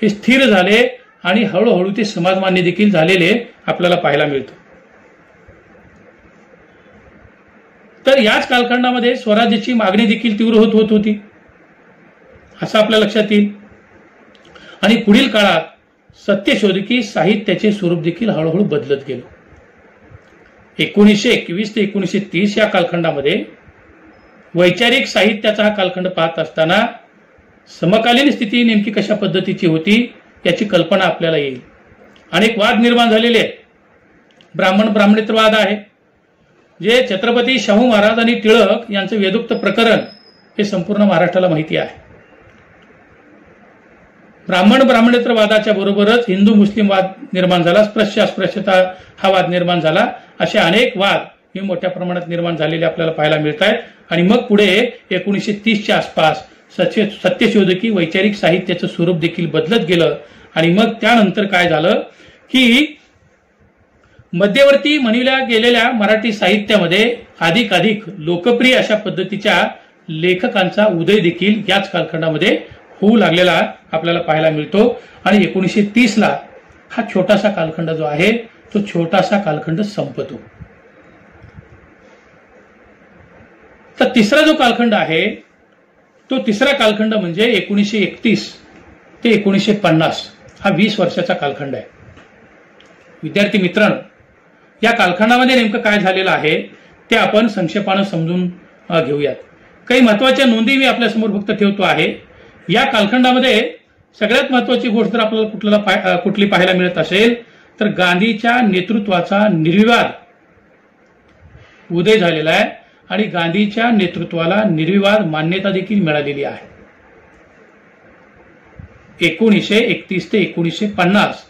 हे स्थिर झाले आणि हळूहळू ते समाजमान्य देखील झालेले आपल्याला पाहायला मिळतं. तर याच कालखंडामध्ये स्वराज्याची मागणी देखील तीव्र होत होती असं आपल्या लक्षात येईल. आणि पुढील काळात सत्यशोधकी साहित्याचे स्वरूप देखील हळूहळू बदलत गेलं. 1921 ते 1930 या कालखंडामध्ये वैचारिक साहित्याचा हा कालखंड पाहत असताना समकालीन स्थिती नेमकी कशा पद्धतीची होती याची कल्पना आपल्याला येईल. अनेक वाद निर्माण झालेले आहेत. ब्राह्मणेतरवाद आहे, जे छत्रपती शाहू महाराज आणि टिळक यांचं वेदोक्त प्रकरण हे संपूर्ण महाराष्ट्राला माहिती आहे. ब्राह्मणेतरवादाच्या बरोबरच हिंदू मुस्लिम वाद निर्माण झाला, अस्पृश्यता हा वाद निर्माण झाला. असे अनेक वाद हे मोठ्या प्रमाणात निर्माण झालेले आपल्याला पाहायला मिळत आहेत. आणि मग पुढे 1930च्या आसपास सत्यशोधकी वैचारिक साहित्याचं स्वरूप देखील बदलत गेलं. आणि मग त्यानंतर काय झालं की मध्यवर्ती म्हणल्या गेलेल्या मराठी साहित्यामध्ये अधिकाधिक लोकप्रिय अशा पद्धतीच्या लेखकांचा उदय देखील याच कालखंडामध्ये होऊ लागलेला आपल्याला पाहायला मिळतो. आणि 1930ला हा छोटासा कालखंड जो आहे तो छोटासा कालखंड संपतो. तर तिसरा जो कालखंड आहे तो तिसरा कालखंड म्हणजे 1931 ते 1950 हा 20 वर्षाचा कालखंड आहे. विद्यार्थी मित्रांनो, या कालखंडामध्ये नेमकं काय झालेलं आहे ते आपण संक्षेपानं समजून घेऊयात. काही महत्वाच्या नोंदी मी आपल्यासमोर फक्त ठेवतो आहे. या कालखंडामध्ये सगळ्यात महत्वाची गोष्ट जर आपल्याला कुठली पाहायला मिळत असेल तर गांधीच्या नेतृत्वाचा निर्विवाद उदय झालेला आहे आणि गांधीच्या नेतृत्वाला निर्विवाद मान्यता देखील मिळालेली आहे. 1931 ते 1950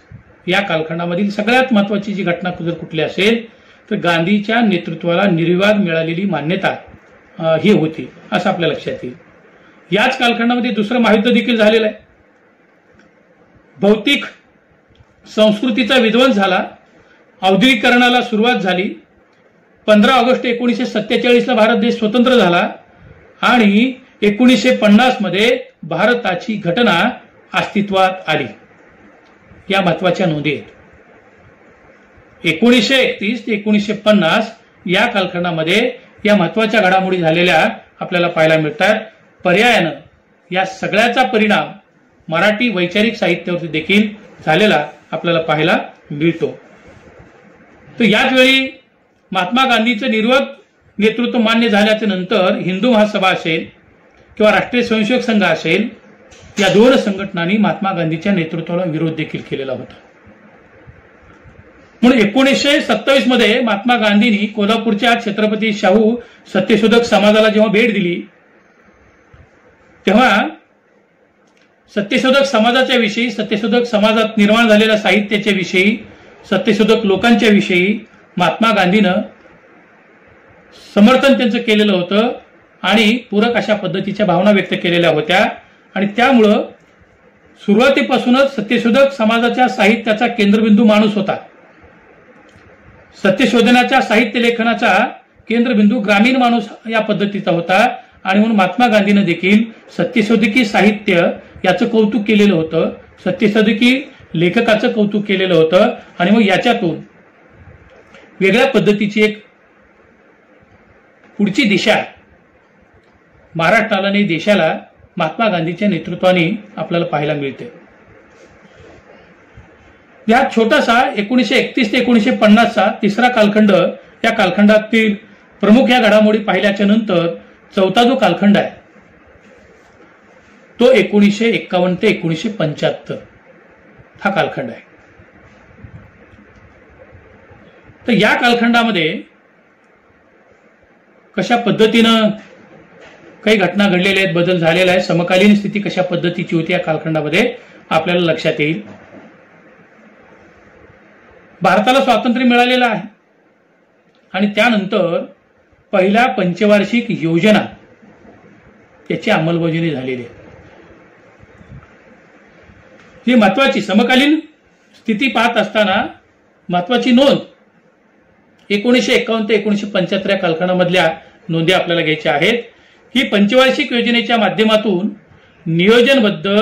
या कालखंडामधील सगळ्यात महत्वाची जी घटना जर कुठली असेल तर गांधीच्या नेतृत्वाला निर्विवाद मिळालेली मान्यता ही होती असं आपल्या लक्षात येईल. याच कालखंडामध्ये दुसरं महायुद्ध देखील झालेलं आहे. भौतिक संस्कृतीचा विध्वंस झाला, औद्योगिकरणाला सुरुवात झाली. 15 ऑगस्ट 1947ला भारत देश स्वतंत्र झाला आणि 1950 मध्ये भारताची घटना अस्तित्वात आली. या महत्वाच्या नोंदी आहेत. 1931 ते 1950 या कालखंडामध्ये या महत्वाच्या घडामोडी झालेल्या आपल्याला पाहायला मिळतात. पर्यायानं या सगळ्याचा परिणाम मराठी वैचारिक साहित्यावरती देखील झालेला आपल्याला पाहायला मिळतो. तर याच वेळी महात्मा गांधीचं निर्विवाद नेतृत्व मान्य झाल्याच्या नंतर हिंदू महासभा असेल किंवा राष्ट्रीय स्वयंसेवक संघ असेल या दोन संघटनांनी महात्मा गांधीच्या नेतृत्वाला विरोध देखील केलेला होता. म्हणून 1927 मध्ये महात्मा गांधींनी कोल्हापूरच्या छत्रपती शाहू सत्यशोधक समाजाला जेव्हा भेट दिली तेव्हा सत्यशोधक समाजाच्या विषयी, सत्यशोधक समाजात निर्माण झालेल्या साहित्याच्या विषयी, सत्यशोधक लोकांच्या विषयी महात्मा गांधीनं समर्थन त्यांचं केलेलं होतं आणि पूरक अशा पद्धतीच्या भावना व्यक्त केलेल्या होत्या. आणि त्यामुळं सुरुवातीपासूनच सत्यशोधक समाजाच्या साहित्याचा केंद्रबिंदू माणूस होता. सत्यशोधनाच्या साहित्य लेखनाचा केंद्रबिंदू ग्रामीण माणूस या पद्धतीचा होता. आणि म्हणून महात्मा गांधीनं देखील सत्यशोधकी साहित्य याचं कौतुक केलेलं होतं, सत्यशोधकी लेखकाचं कौतुक केलेलं होतं. आणि मग याच्यातून वेगळ्या पद्धतीची एक पुढची दिशा महाराष्ट्राला आणि देशाला महात्मा गांधीच्या नेतृत्वाने आपल्याला पाहायला मिळते. या छोटासा 1931 ते 1950चा तिसरा कालखंड, या कालखंडातील प्रमुख या घडामोडी पाहिल्याच्या नंतर चौथा जो कालखंड आहे तो 1951 ते 1975 हा कालखंड आहे. तर या कालखंडामध्ये कशा पद्धतीनं काही घटना घडलेल्या आहेत, बदल झालेला आहे, समकालीन स्थिती कशा पद्धतीची होती या कालखंडामध्ये आपल्याला लक्षात येईल. भारताला स्वातंत्र्य मिळालेलं आहे आणि त्यानंतर पहिल्या पंचवार्षिक योजना याची अंमलबजावणी झालेली आहे. ही महत्वाची समकालीन स्थिती पाहत असताना महत्वाची नोंद 1951 ते 1975 या कालखंडामधल्या नोंदी आपल्याला घ्यायच्या आहेत ही पंचवार्षिक योजनेच्या माध्यमातून नियोजनबद्ध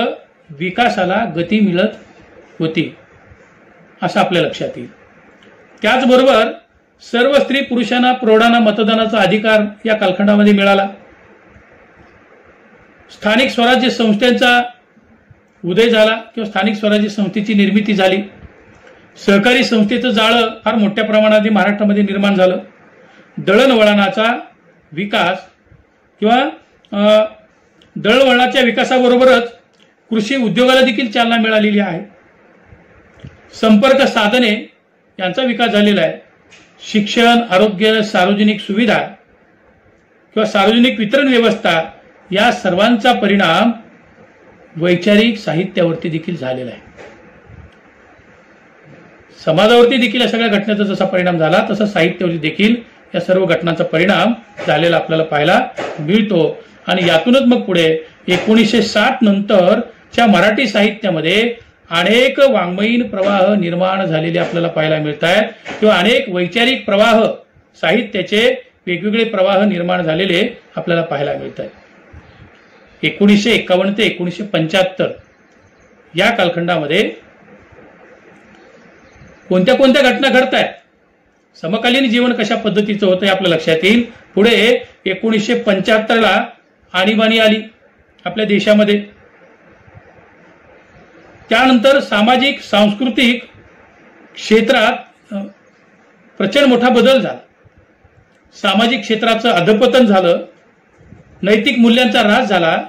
विकासाला गती मिळत होती असं आपल्या लक्षात येईल. त्याचबरोबर सर्व स्त्री पुरुषांना प्रौढांना मतदानाचा अधिकार या कालखंडामध्ये मिळाला. स्थानिक स्वराज्य संस्थांचा उदय झाला किंवा स्थानिक स्वराज्य संस्थेची निर्मिती झाली. सहकारी संस्थेचं जाळं फार मोठ्या प्रमाणात महाराष्ट्रामध्ये निर्माण झालं. दळणवळणाचा विकास किंवा दळणवळणाच्या विकासाबरोबरच कृषी उद्योगाला देखील चालना मिळालेली आहे. संपर्क साधने यांचा विकास झालेला आहे. शिक्षण, आरोग्य, सार्वजनिक सुविधा किंवा सार्वजनिक वितरण व्यवस्था या सर्वांचा परिणाम वैचारिक साहित्यावरती देखील झालेला आहे. समाजावरती देखील या सगळ्या घटनेचा जसा परिणाम झाला तसा साहित्यावरती देखील या सर्व घटनांचा परिणाम झालेला आपल्याला पाहायला मिळतो. आणि यातूनच मग पुढे 1960 नंतरच्या मराठी साहित्यामध्ये अनेक वाङ्मयीन प्रवाह निर्माण झालेले आपल्याला पाहायला मिळत आहेत किंवा अनेक वैचारिक प्रवाह साहित्याचे वेगवेगळे प्रवाह निर्माण झालेले आपल्याला पाहायला मिळत आहेत. 1951 ते 1975 या कालखंडामध्ये कोणत्या कोणत्या घटना घडत आहेत, समकालीन जीवन कशा पद्धतीचं होतं हे आपल्या लक्षात येईल. पुढे 1975ला आणीबाणी आली आपल्या देशामध्ये. त्यानंतर सामाजिक सांस्कृतिक क्षेत्रात प्रचंड मोठा बदल झाला. सामाजिक क्षेत्राचं अधपतन झालं, नैतिक मूल्यांचा ऱ्हास झाला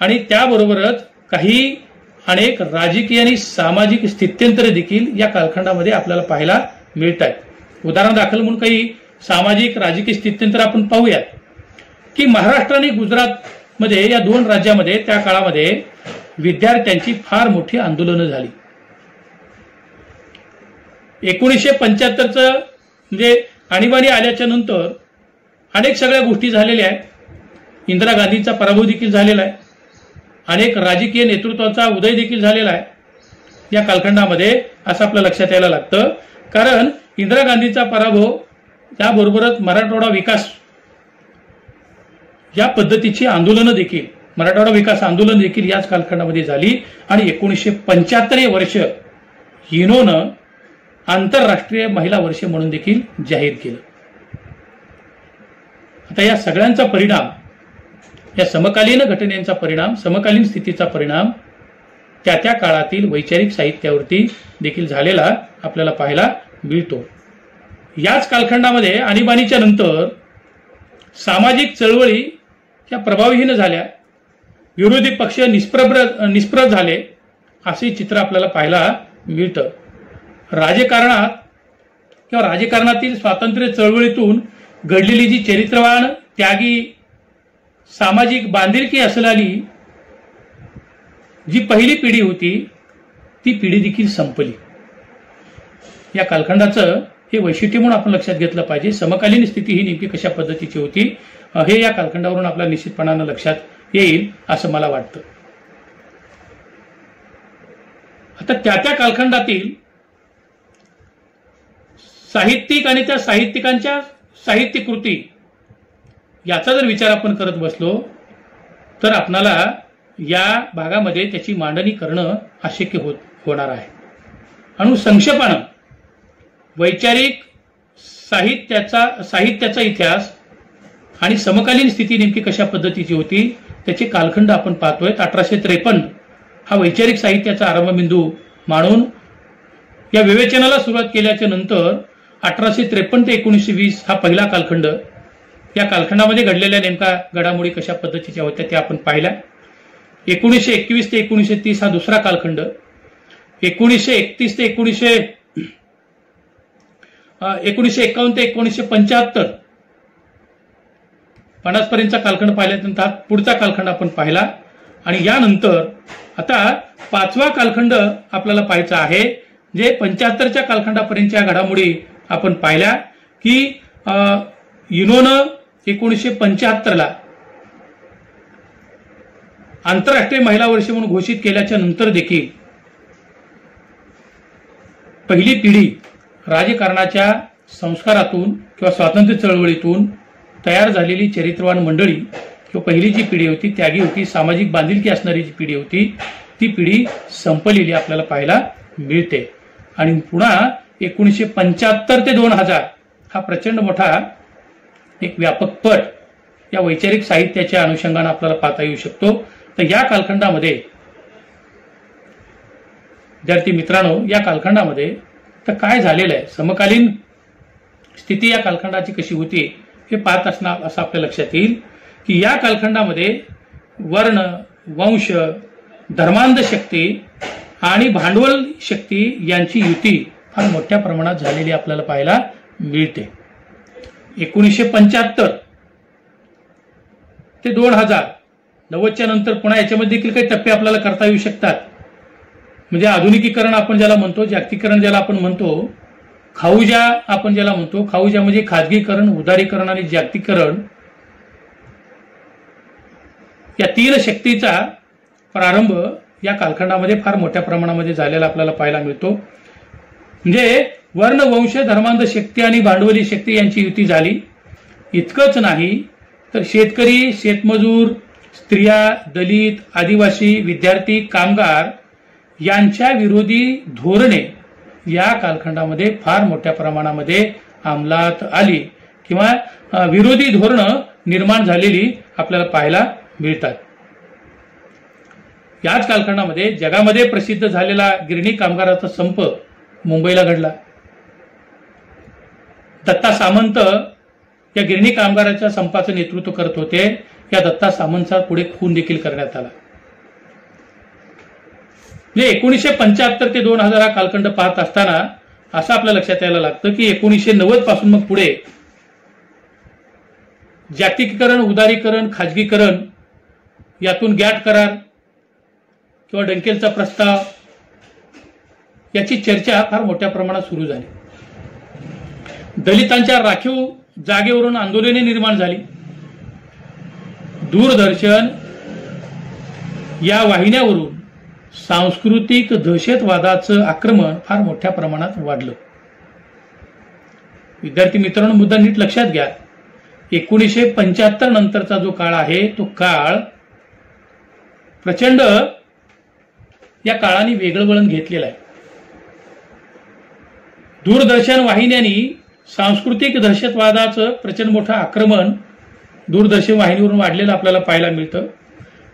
आणि त्याबरोबरच काही अनेक राजकीय आणि सामाजिक स्थित्यंतरे देखील या कालखंडामध्ये आपल्याला पाहायला मिळत आहेत. उदाहरण दाखल म्हणून काही सामाजिक राजकीय स्थित्यंतर आपण पाहूयात की महाराष्ट्र आणि गुजरातमध्ये या दोन राज्यामध्ये त्या काळामध्ये विद्यार्थ्यांची फार मोठी आंदोलनं झाली. 1975चं म्हणजे आणीबाणी आल्याच्या नंतर अनेक सगळ्या गोष्टी झालेल्या आहेत. इंदिरा गांधींचा पराभव देखील झालेला आहे. अनेक राजकीय नेतृत्वाचा उदय देखील झालेला आहे या कालखंडामध्ये असं आपल्या लक्षात यायला लागतं. कारण इंदिरा गांधींचा पराभव त्याबरोबरच मराठवाडा विकास या पद्धतीची आंदोलनं देखील मराठवाडा विकास आंदोलन देखील याच कालखंडामध्ये झाली आणि 1975 हे वर्ष युनोनं आंतरराष्ट्रीय महिला वर्ष म्हणून देखील जाहीर केलं. आता या सगळ्यांचा परिणाम, या समकालीन घटनेचा परिणाम, समकालीन स्थितीचा परिणाम त्या त्या काळातील वैचारिक साहित्यावरती देखील झालेला आपल्याला पाहायला मिळतो. याच कालखंडामध्ये आणीबाणीच्या नंतर सामाजिक चळवळी या प्रभावहीन झाल्या, विरोधी पक्ष निष्प्रभ झाले असे चित्र आपल्याला पाहायला मिळतं. राजकारणात किंवा राजकारणातील स्वातंत्र्य चळवळीतून घडलेली जी चरित्रवान, त्यागी, सामाजिक बांधिलकी असलेली जी पहिली पिढी होती ती पिढी देखील संपली. या कालखंडाचं हे वैशिष्ट्य म्हणून आपण लक्षात घेतलं पाहिजे. समकालीन स्थिती ही नेमकी कशा पद्धतीची होती हे या कालखंडावरून आपल्याला निश्चितपणानं लक्षात येईल असं मला वाटतं. आता त्या त्या कालखंडातील साहित्यिक आणि त्या साहित्यिकांच्या साहित्य कृती याचा जर विचार आपण करत बसलो तर आपणाला या भागामध्ये त्याची मांडणी करणं अशक्य होणार आहे. आणि संक्षेपानं वैचारिक साहित्याचा इतिहास आणि समकालीन स्थिती नेमकी कशा पद्धतीची होती त्याचे कालखंड आपण पाहतोय. 1853 हा वैचारिक साहित्याचा आरंभबिंदू मानून या विवेचनाला सुरुवात केल्याच्या नंतर 1853 ते 1920 हा पहिला कालखंड. या कालखंडामध्ये घडलेल्या नेमका घडामोडी कशा पद्धतीच्या होत्या त्या आपण पाहिल्या. 1921 ते 1930 हा दुसरा कालखंड. 1931 ते 1951 ते 1975 50 पर्यंतचा कालखंड पाहिल्यानंतर हा पुढचा कालखंड आपण पाहिला. आणि यानंतर आता पाचवा कालखंड आपल्याला पाहायचा आहे जे 75च्या कालखंडापर्यंतच्या घडामोडी आपण पाहिल्या की युनोनं 1975ला आंतरराष्ट्रीय महिला वर्ष म्हणून घोषित केल्याच्या नंतर देखील पहिली पिढी राजकारणाच्या संस्कारातून किंवा स्वातंत्र्य चळवळीतून तयार झालेली चरित्रवान मंडळी किंवा पहिली जी पिढी होती त्यागी होती, सामाजिक बांधिलकी असणारी जी पिढी होती ती पिढी संपलेली आपल्याला पाहायला मिळते. आणि पुन्हा 1975 ते 2000 हा प्रचंड मोठा एक व्यापक पट या वैचारिक साहित्याच्या अनुषंगाने आपल्याला पाहता येऊ शकतो. तर या कालखंडामध्ये विद्यार्थी मित्रांनो, या कालखंडामध्ये तर काय झालेलं आहे, समकालीन स्थिती या कालखंडाची कशी होती हे पाहत असणार असं आपल्या लक्षात येईल की या कालखंडामध्ये वर्ण, वंश, धर्मांध शक्ती आणि भांडवल शक्ती यांची युती फार मोठ्या प्रमाणात झालेली आपल्याला पाहायला मिळते. 1975 ते 2000 90च्या नंतर पुन्हा याच्यामध्ये देखील काही टप्पे आपल्याला करता येऊ शकतात. म्हणजे आधुनिकीकरण आपण ज्याला म्हणतो, जागतिकीकरण ज्याला आपण म्हणतो, खाऊजा आपण ज्याला म्हणतो, खाऊजा म्हणजे खाजगीकरण, उदारीकरण आणि जागतिकीकरण या तीन शक्तीचा प्रारंभ या कालखंडामध्ये फार मोठ्या प्रमाणामध्ये झालेला आपल्याला पाहायला मिळतो. म्हणजे वर्ण, वंश, धर्मांध शक्ती आणि भांडवली शक्ती यांची युती झाली. इतकंच नाही तर शेतकरी, शेतमजूर, स्त्रिया, दलित, आदिवासी, विद्यार्थी, कामगार यांच्या विरोधी धोरणे या कालखंडामध्ये फार मोठ्या प्रमाणामध्ये अंमलात आली किंवा विरोधी धोरणं निर्माण झालेली आपल्याला पाहायला मिळतात. याच कालखंडामध्ये जगामध्ये प्रसिद्ध झालेला गिरणी कामगाराचा संप मुंबईला घडला. दत्ता सामंत या गिरणी कामगाराच्या संपाचं नेतृत्व करत होते. या दत्ता सामंतचा पुढे खून देखील करण्यात आला. म्हणजे 1975 ते 2000 हा कालखंड पाहत असताना असं आपल्या लक्षात यायला लागतं की 1990 पासून मग पुढे जागतिकीकरण, उदारीकरण, खाजगीकरण, यातून गॅट करार किंवा डंकेलचा प्रस्ताव याची चर्चा फार मोठ्या प्रमाणात सुरू झाली. दलितांच्या राखीव जागेवरून आंदोलने निर्माण झाली. दूरदर्शन या वाहिन्यावरून सांस्कृतिक दहशतवादाचं आक्रमण फार मोठ्या प्रमाणात वाढलं. विद्यार्थी मित्रांनो, मुद्दा नीट लक्षात घ्या. 1975 नंतरचा जो काळ आहे तो काळ प्रचंड या काळाने वेगळं वळण घेतलेलं आहे. दूरदर्शन वाहिन्यांनी सांस्कृतिक दहशतवादाचं प्रचंड मोठं आक्रमण दूरदर्शन वाहिनीवरून वाढलेलं आपल्याला पाहायला मिळतं.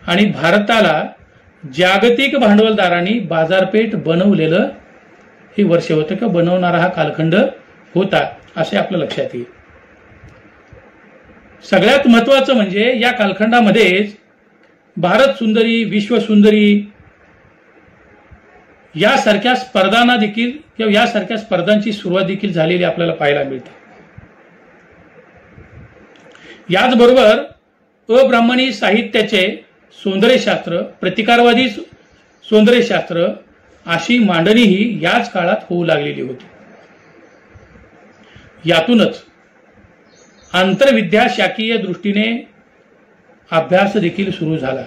आणि भारताला जागतिक भांडवलदारांनी बाजारपेठ बनवलेलं हे वर्ष होतं किंवा बनवणारा हा कालखंड होता असे आपल्या लक्षात येईल. सगळ्यात महत्वाचं म्हणजे या कालखंडामध्येच भारत सुंदरी, विश्व सुंदरी यासारख्या स्पर्धांना देखील किंवा यासारख्या स्पर्धांची सुरुवात देखील झालेली आपल्याला पाहायला मिळते. याचबरोबर अब्राह्मणी साहित्याचे सौंदर्यशास्त्र, प्रतिकारवादी सौंदर्यशास्त्र अशी मांडणीही याच काळात होऊ लागलेली होती. यातूनच आंतरविद्या शाकीय दृष्टीने अभ्यास देखील सुरू झाला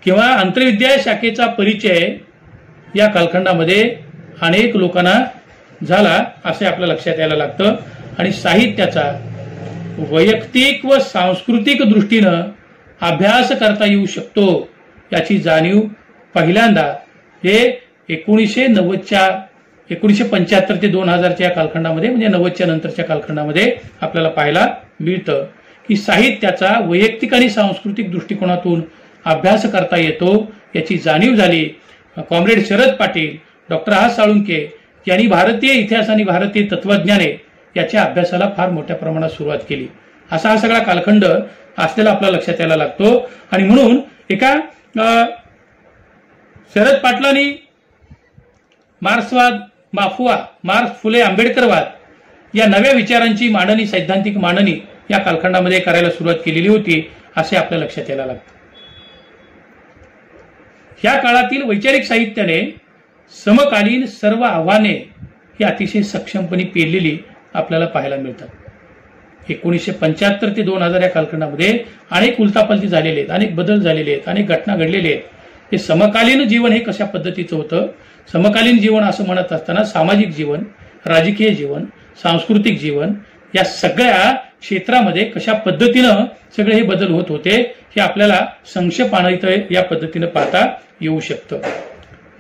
किंवा आंतरविद्या शाखेचा परिचय या कालखंडामध्ये अनेक लोकांना झाला असे आपल्या लक्षात यायला लागतं. आणि साहित्याचा वैयक्तिक व सांस्कृतिक दृष्टीनं अभ्यास करता येऊ शकतो याची जाणीव पहिल्यांदा हे 1975 ते 2000च्या कालखंडामध्ये म्हणजे 90च्या नंतरच्या कालखंडामध्ये आपल्याला पाहायला मिळतं की साहित्याचा वैयक्तिक आणि सांस्कृतिक दृष्टिकोनातून अभ्यास करता येतो याची जाणीव झाली. कॉम्रेड शरद पाटील, डॉक्टर आ साळुंके यांनी भारतीय इतिहास आणि भारतीय तत्वज्ञाने याच्या अभ्यासाला फार मोठ्या प्रमाणात सुरुवात केली. असा हा सगळा कालखंड असलेला आपल्या लक्षात यायला लागतो. आणि म्हणून एका शरद पाटलांनी मार्क्सवाद, माफुआ, मार्क्स, फुले, आंबेडकरवाद या नव्या विचारांची मांडणी, सैद्धांतिक मांडणी या कालखंडामध्ये करायला सुरुवात केलेली होती असे आपल्या लक्षात यायला लागतं. या काळातील वैचारिक साहित्याने समकालीन सर्व आव्हाने ही अतिशय सक्षमपणे पेललेली आपल्याला पाहायला मिळतात. 1975 ते 2000 या कालखंडामध्ये अनेक उलटापलटी झालेले आहेत, अनेक बदल झालेले आहेत, अनेक घटना घडलेल्या आहेत. हे समकालीन जीवन हे कशा पद्धतीचं होतं, समकालीन जीवन असं म्हणत असताना सामाजिक जीवन, राजकीय जीवन, सांस्कृतिक जीवन या सगळ्या क्षेत्रामध्ये कशा पद्धतीनं सगळे हे बदल होत होते हे आपल्याला संक्षेपानं इथं या पद्धतीनं पाहता येऊ शकतं.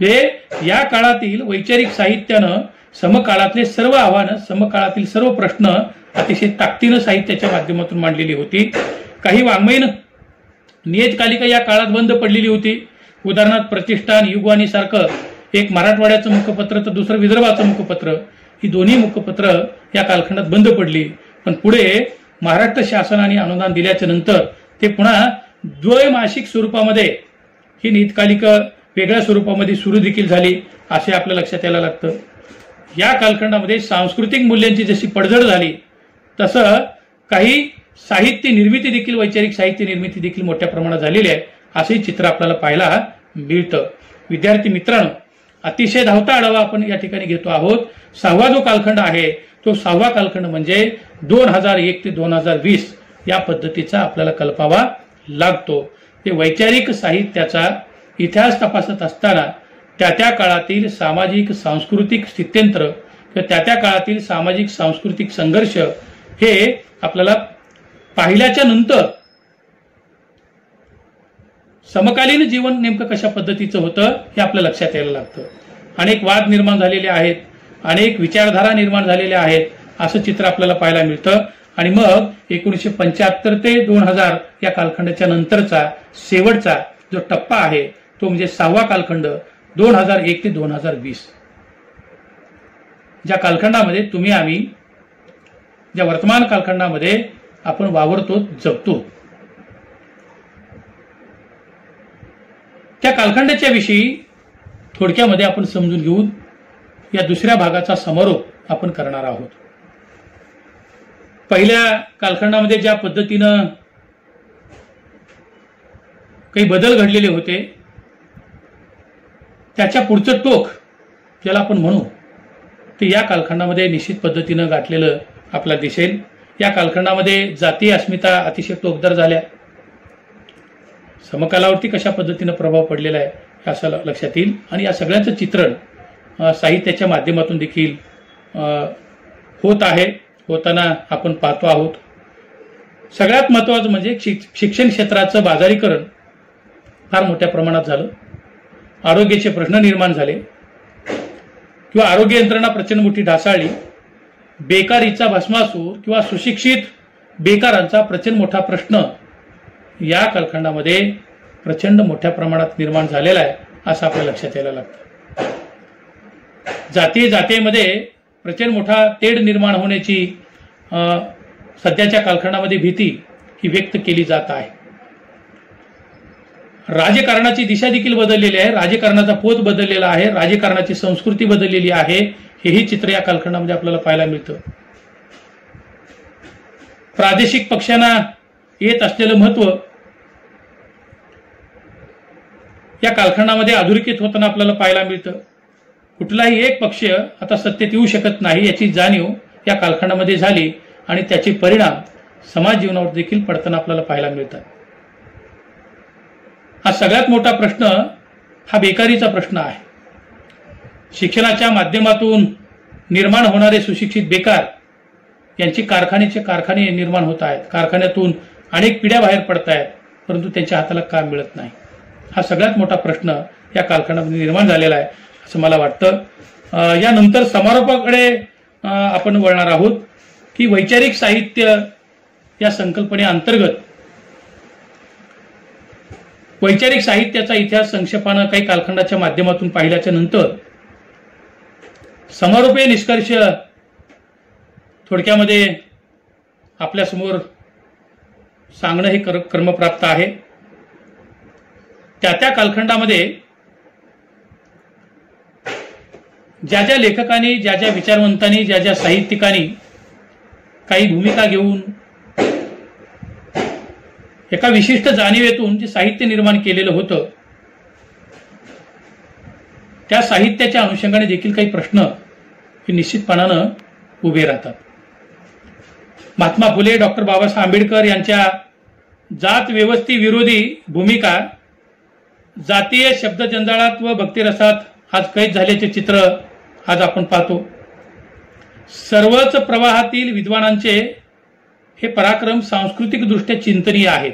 हे या काळातील वैचारिक साहित्यानं समकाळातले सर्व आव्हानं, समकाळातील सर्व प्रश्न अतिशय ताकदीनं साहित्याच्या माध्यमातून मांडलेली होती. काही वाङ्मयीन नियतकालिका या काळात बंद पडलेली होती. उदाहरणार्थ प्रतिष्ठान, युगवाणी सारखं एक मराठवाड्याचं मुखपत्र तर दुसरं विदर्भाचं मुखपत्र, ही दोन्ही मुखपत्र या कालखंडात बंद पडली. पण पुढे महाराष्ट्र शासनाने अनुदान दिल्याच्या नंतर ते पुन्हा द्वैमासिक स्वरूपामध्ये ही नियतकालिक वेगळ्या स्वरूपामध्ये सुरू देखील झाली असे आपल्या लक्षात यायला लागतं. या कालखंडामध्ये सांस्कृतिक मूल्यांची जशी पडझड झाली तसं काही साहित्य निर्मिती देखील, वैचारिक साहित्य निर्मिती देखील मोठ्या प्रमाणात झालेली आहे असे चित्र आपल्याला पाहायला मिळतं. विद्यार्थी मित्रांनो, अतिशय धावता आढावा आपण या ठिकाणी घेतो आहोत. 6वा जो कालखंड आहे तो 6वा कालखंड म्हणजे 2001 ते 2020 या पद्धतीचा आपल्याला कल्पावा लागतो. ते वैचारिक साहित्याचा इतिहास तपासत असताना त्या काळातील सामाजिक सांस्कृतिक स्थित्यंतर किंवा त्या काळातील सामाजिक सांस्कृतिक संघर्ष हे आपल्याला पाहिल्याच्या नंतर समकालीन जीवन नेमकं कशा पद्धतीचं होतं हे आपल्या लक्षात यायला लागतं. अनेक वाद निर्माण झालेले आहेत, अनेक विचारधारा निर्माण झालेल्या आहेत असं चित्र आपल्याला पाहायला मिळतं. आणि मग 1975 ते 2000 या कालखंडाच्या नंतरचा शेवटचा जो टप्पा आहे तो म्हणजे 6वा कालखंड 2001 ते 2020. ज्या कालखंडामध्ये तुम्ही आम्ही ज्या वर्तमान कालखंडामध्ये आपण वावरतो, जगतो, त्या कालखंडाच्या विषयी थोडक्यामध्ये आपण समजून घेऊन या दुसऱ्या भागाचा समारोप आपण करणार आहोत. पहिल्या कालखंडामध्ये ज्या पद्धतीनं काही बदल घडलेले होते त्याच्या पुढचं टोक ज्याला आपण म्हणू ते या कालखंडामध्ये निश्चित पद्धतीनं गाठलेलं आपल्याला दिसेल. या कालखंडामध्ये जातीय अस्मिता अतिशय टोकदार झाल्या. समकालावरती कशा पद्धतीनं प्रभाव पडलेला आहे हे असं लक्षात येईल. आणि या सगळ्याचं चित्रण साहित्याच्या माध्यमातून देखील होत आहे, होताना आपण पाहतो आहोत. सगळ्यात महत्त्वाचं म्हणजे शिक्षण क्षेत्राचं बाजारीकरण फार मोठ्या प्रमाणात झालं. आरोग्याचे प्रश्न निर्माण झाले किंवा आरोग्य यंत्रणा प्रचंड मोठी ढासळली. बेकारीचा भस्मासूर किंवा सुशिक्षित बेकारांचा प्रचंड मोठा प्रश्न या कालखंडामध्ये प्रचंड मोठ्या प्रमाणात निर्माण झालेला आहे असं आपल्या लक्षात यायला लागतं. जातीयमध्ये प्रचंड मोठा तेढ निर्माण होण्याची सध्याच्या कालखंडामध्ये भीती ही व्यक्त केली जात आहे. राजकारणाची दिशा देखील बदललेली आहे, राजकारणाचा पोत बदललेला आहे, राजकारणाची संस्कृती बदललेली आहे. हेही चित्र या कालखंडामध्ये आपल्याला पाहायला मिळतं. प्रादेशिक पक्षांना येत असलेलं महत्व या कालखंडामध्ये अधोरेखित होताना आपल्याला पाहायला मिळतं. कुठलाही एक पक्ष आता सत्तेत येऊ शकत नाही याची जाणीव या कालखंडामध्ये झाली आणि त्याचे परिणाम समाज जीवनावर देखील पडताना आपल्याला पाहायला मिळतात. हा सगळ्यात मोठा प्रश्न हा बेकारीचा प्रश्न आहे. शिक्षणाच्या माध्यमातून निर्माण होणारे सुशिक्षित बेकार यांची कारखाने निर्माण होत आहेत. कारखान्यातून अनेक पिढ्या बाहेर पडत आहेत परंतु त्यांच्या हाताला काम मिळत नाही. हा सगळ्यात मोठा प्रश्न या कालखंडामध्ये निर्माण झालेला आहे असं मला वाटतं. यानंतर समारोपाकडे आपण वळणार आहोत की वैचारिक साहित्य या संकल्पनेअंतर्गत वैचारिक साहित्याचा इतिहास संक्षेपानं काही कालखंडाच्या माध्यमातून पाहिल्याच्या नंतर समारोपीय निष्कर्ष थोडक्यामध्ये आपल्यासमोर सांगणं हे क्रमप्राप्त आहे. त्या कालखंडामध्ये ज्या लेखकांनी, ज्या विचारवंतांनी, ज्या साहित्यिकांनी काही भूमिका घेऊन एका विशिष्ट जाणीवेतून जे साहित्य निर्माण केलेलं होतं त्या साहित्याच्या अनुषंगाने देखील काही प्रश्न हे निश्चितपणानं उभे राहतात. महात्मा फुले, डॉक्टर बाबासाहेब आंबेडकर यांच्या जात व्यवस्थी विरोधी भूमिका जातीय शब्दजंजाळात व भक्तिरसात आज कैद झाल्याचे चित्र आज आपण पाहतो. सर्वच प्रवाहातील विद्वानांचे हे पराक्रम सांस्कृतिकदृष्ट्या चिंतनीय आहेत.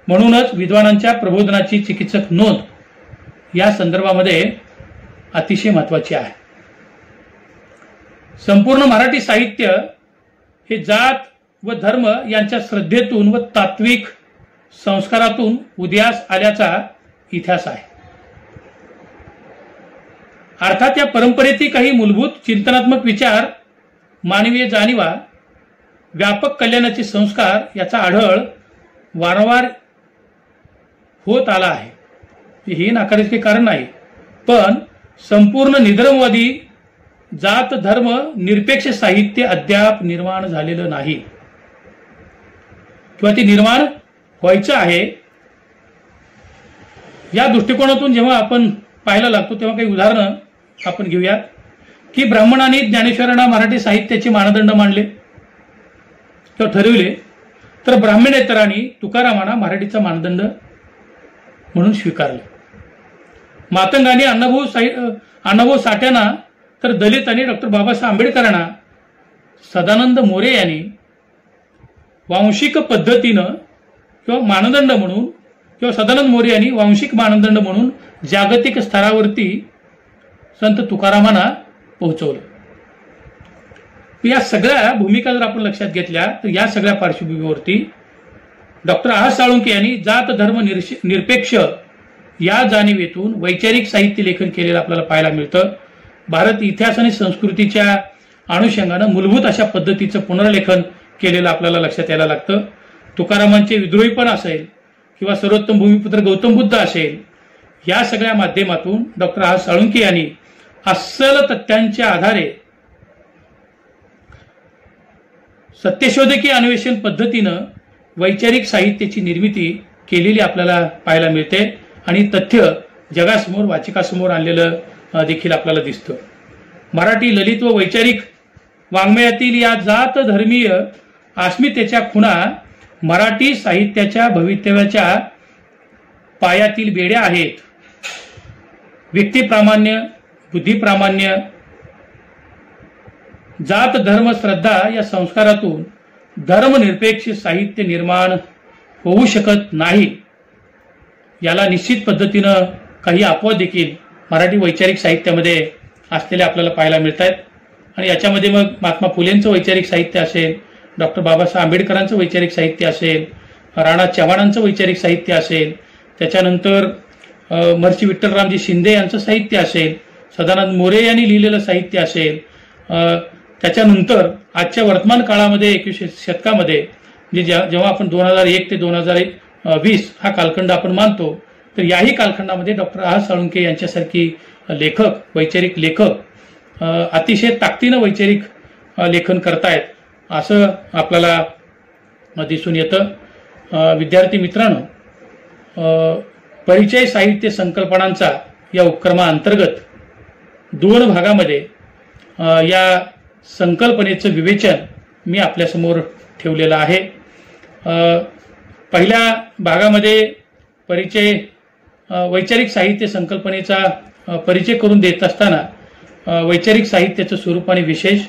म्हणूनच विद्वानांच्या प्रबोधनाची चिकित्सक नोंद या संदर्भामध्ये अतिशय महत्त्वाची आहे. संपूर्ण मराठी साहित्य हे जात व धर्म यांच्या श्रद्धेतून व तात्विक संस्कारातून उदयास आल्याचा इतिहास आहे. अर्थात या परंपरेतील काही मूलभूत चिंतनात्मक विचार, मानवीय जाणीवा, व्यापक कल्याणाचे संस्कार याचा आढळ वारंवार होत आला आहे. हे नाकारण्याचे कारण नाही, पण संपूर्ण निधर्मवादी जात धर्म निरपेक्ष साहित्य अद्याप निर्माण झालेलं नाही किंवा ते निर्माण व्हायचं आहे. या दृष्टिकोनातून जेव्हा आपण पाहायला लागतो तेव्हा काही उदाहरणं आपण घेऊयात की ब्राह्मणांनी ज्ञानेश्वरांना मराठी साहित्याचे मानदंड मांडले किंवा ठरविले, तर ब्राह्मणेतरांनी तुकारामांना मराठीचा मानदंड म्हणून स्वीकारले. मातंगांनी अण्णाभाऊ साठ्यांना, तर दलित आणि डॉक्टर बाबासाहेब आंबेडकरांना सदानंद मोरे यांनी वांशिक पद्धतीनं किंवा मानदंड म्हणून किंवा सदानंद मोरे यांनी वांशिक मानदंड म्हणून जागतिक स्तरावरती संत तुकारामांना पोहोचवलं. या सगळ्या भूमिका जर आपण लक्षात घेतल्या तर या सगळ्या पार्श्वभूमीवरती डॉक्टर आह साळुंखे यांनी जात धर्म निरपेक्ष या जाणीवेतून वैचारिक साहित्य लेखन केलेलं आपल्याला पाहायला मिळतं. भारत इतिहास आणि संस्कृतीच्या अनुषंगानं मूलभूत अशा पद्धतीचं पुनर्लेखन केलेलं आपल्याला लक्षात यायला लागतं. तुकारामांचे विद्रोहीपण असेल किंवा सर्वोत्तम भूमिपुत्र गौतम बुद्ध असेल, या सगळ्या माध्यमातून डॉक्टर आह साळुंखे यांनी अस्सल तथ्यांच्या आधारे सत्यशोधकीय अन्वेषण पद्धतीनं वैचारिक साहित्याची निर्मिती केलेली आपल्याला पाहायला मिळते आणि तथ्य जगासमोर वाचकासमोर आणलेलं देखील आपल्याला दिसतं. मराठी ललित व वैचारिक वाङ्मयातील या जात धर्मीय अस्मितेच्या खुणा मराठी साहित्याच्या भवितव्याच्या पायातील बेड्या आहेत. व्यक्तिप्रामाण्य, बुद्धिप्रामाण्य, जात धर्म श्रद्धा या संस्कारातून धर्मनिरपेक्ष साहित्य निर्माण होऊ शकत नाही. याला निश्चित पद्धतीनं काही अपवाद देखील मराठी वैचारिक साहित्यामध्ये असलेले आपल्याला पाहायला मिळत आहेत. आणि याच्यामध्ये मग महात्मा फुलेंचं वैचारिक साहित्य असेल, डॉक्टर बाबासाहेब आंबेडकरांचं वैचारिक साहित्य असेल, राणा चव्हाणांचं वैचारिक साहित्य असेल, त्याच्यानंतर महर्षी विठ्ठलरामजी शिंदे यांचं साहित्य असेल, सदानंद मोरे यांनी लिहिलेलं साहित्य असेल, त्याच्यानंतर आजच्या वर्तमान काळामध्ये 21व्या शतकामध्ये म्हणजे जेव्हा आपण 2001 ते 2020 हा कालखंड आपण मानतो, तर याही कालखंडामध्ये डॉक्टर आह साळुंखे यांच्यासारखी लेखक, वैचारिक लेखक अतिशय ताकदीनं वैचारिक लेखन करतायत असं आपल्याला दिसून येतं. विद्यार्थी मित्रांनो, परिचय साहित्य संकल्पनांचा या उपक्रमाअंतर्गत 2 भागामध्ये या संकल्पनेचं विवेचन मी आपल्यासमोर ठेवलेलं आहे. पहिल्या भागामध्ये वैचारिक साहित्य संकल्पनेचा परिचय करून देत असताना वैचारिक साहित्याचं स्वरूप आणि विशेष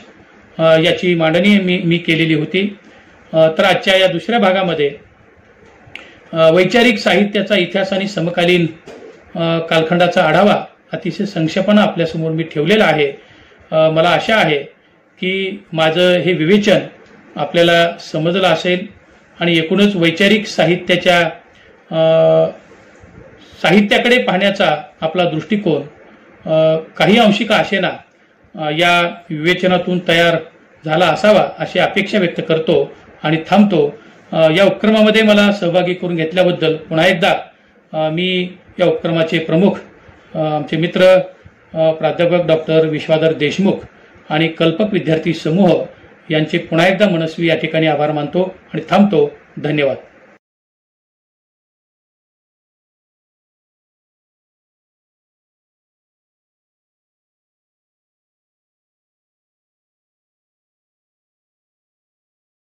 याची मांडणी मी केलेली होती. तर आजच्या या दुसऱ्या भागामध्ये वैचारिक साहित्याचा इतिहास आणि समकालीन कालखंडाचा आढावा अतिशय संक्षेपानं आपल्यासमोर मी ठेवलेला आहे. मला आशा आहे की माझं हे विवेचन आपल्याला समजलं असेल आणि एकूणच वैचारिक साहित्याकडे पाहण्याचा आपला दृष्टिकोन काही अंशी का असेना या विवेचनातून तयार झाला असावा अशी अपेक्षा व्यक्त करतो आणि थांबतो. या उपक्रमामध्ये मला सहभागी करून घेतल्याबद्दल पुन्हा एकदा मी या उपक्रमाचे प्रमुख आमचे मित्र प्राध्यापक डॉक्टर विश्वाधर देशमुख आणि कल्पक विद्यार्थी समूह यांचे पुन्हा एकदा मनस्वी या ठिकाणी आभार मानतो आणि थांबतो. धन्यवाद.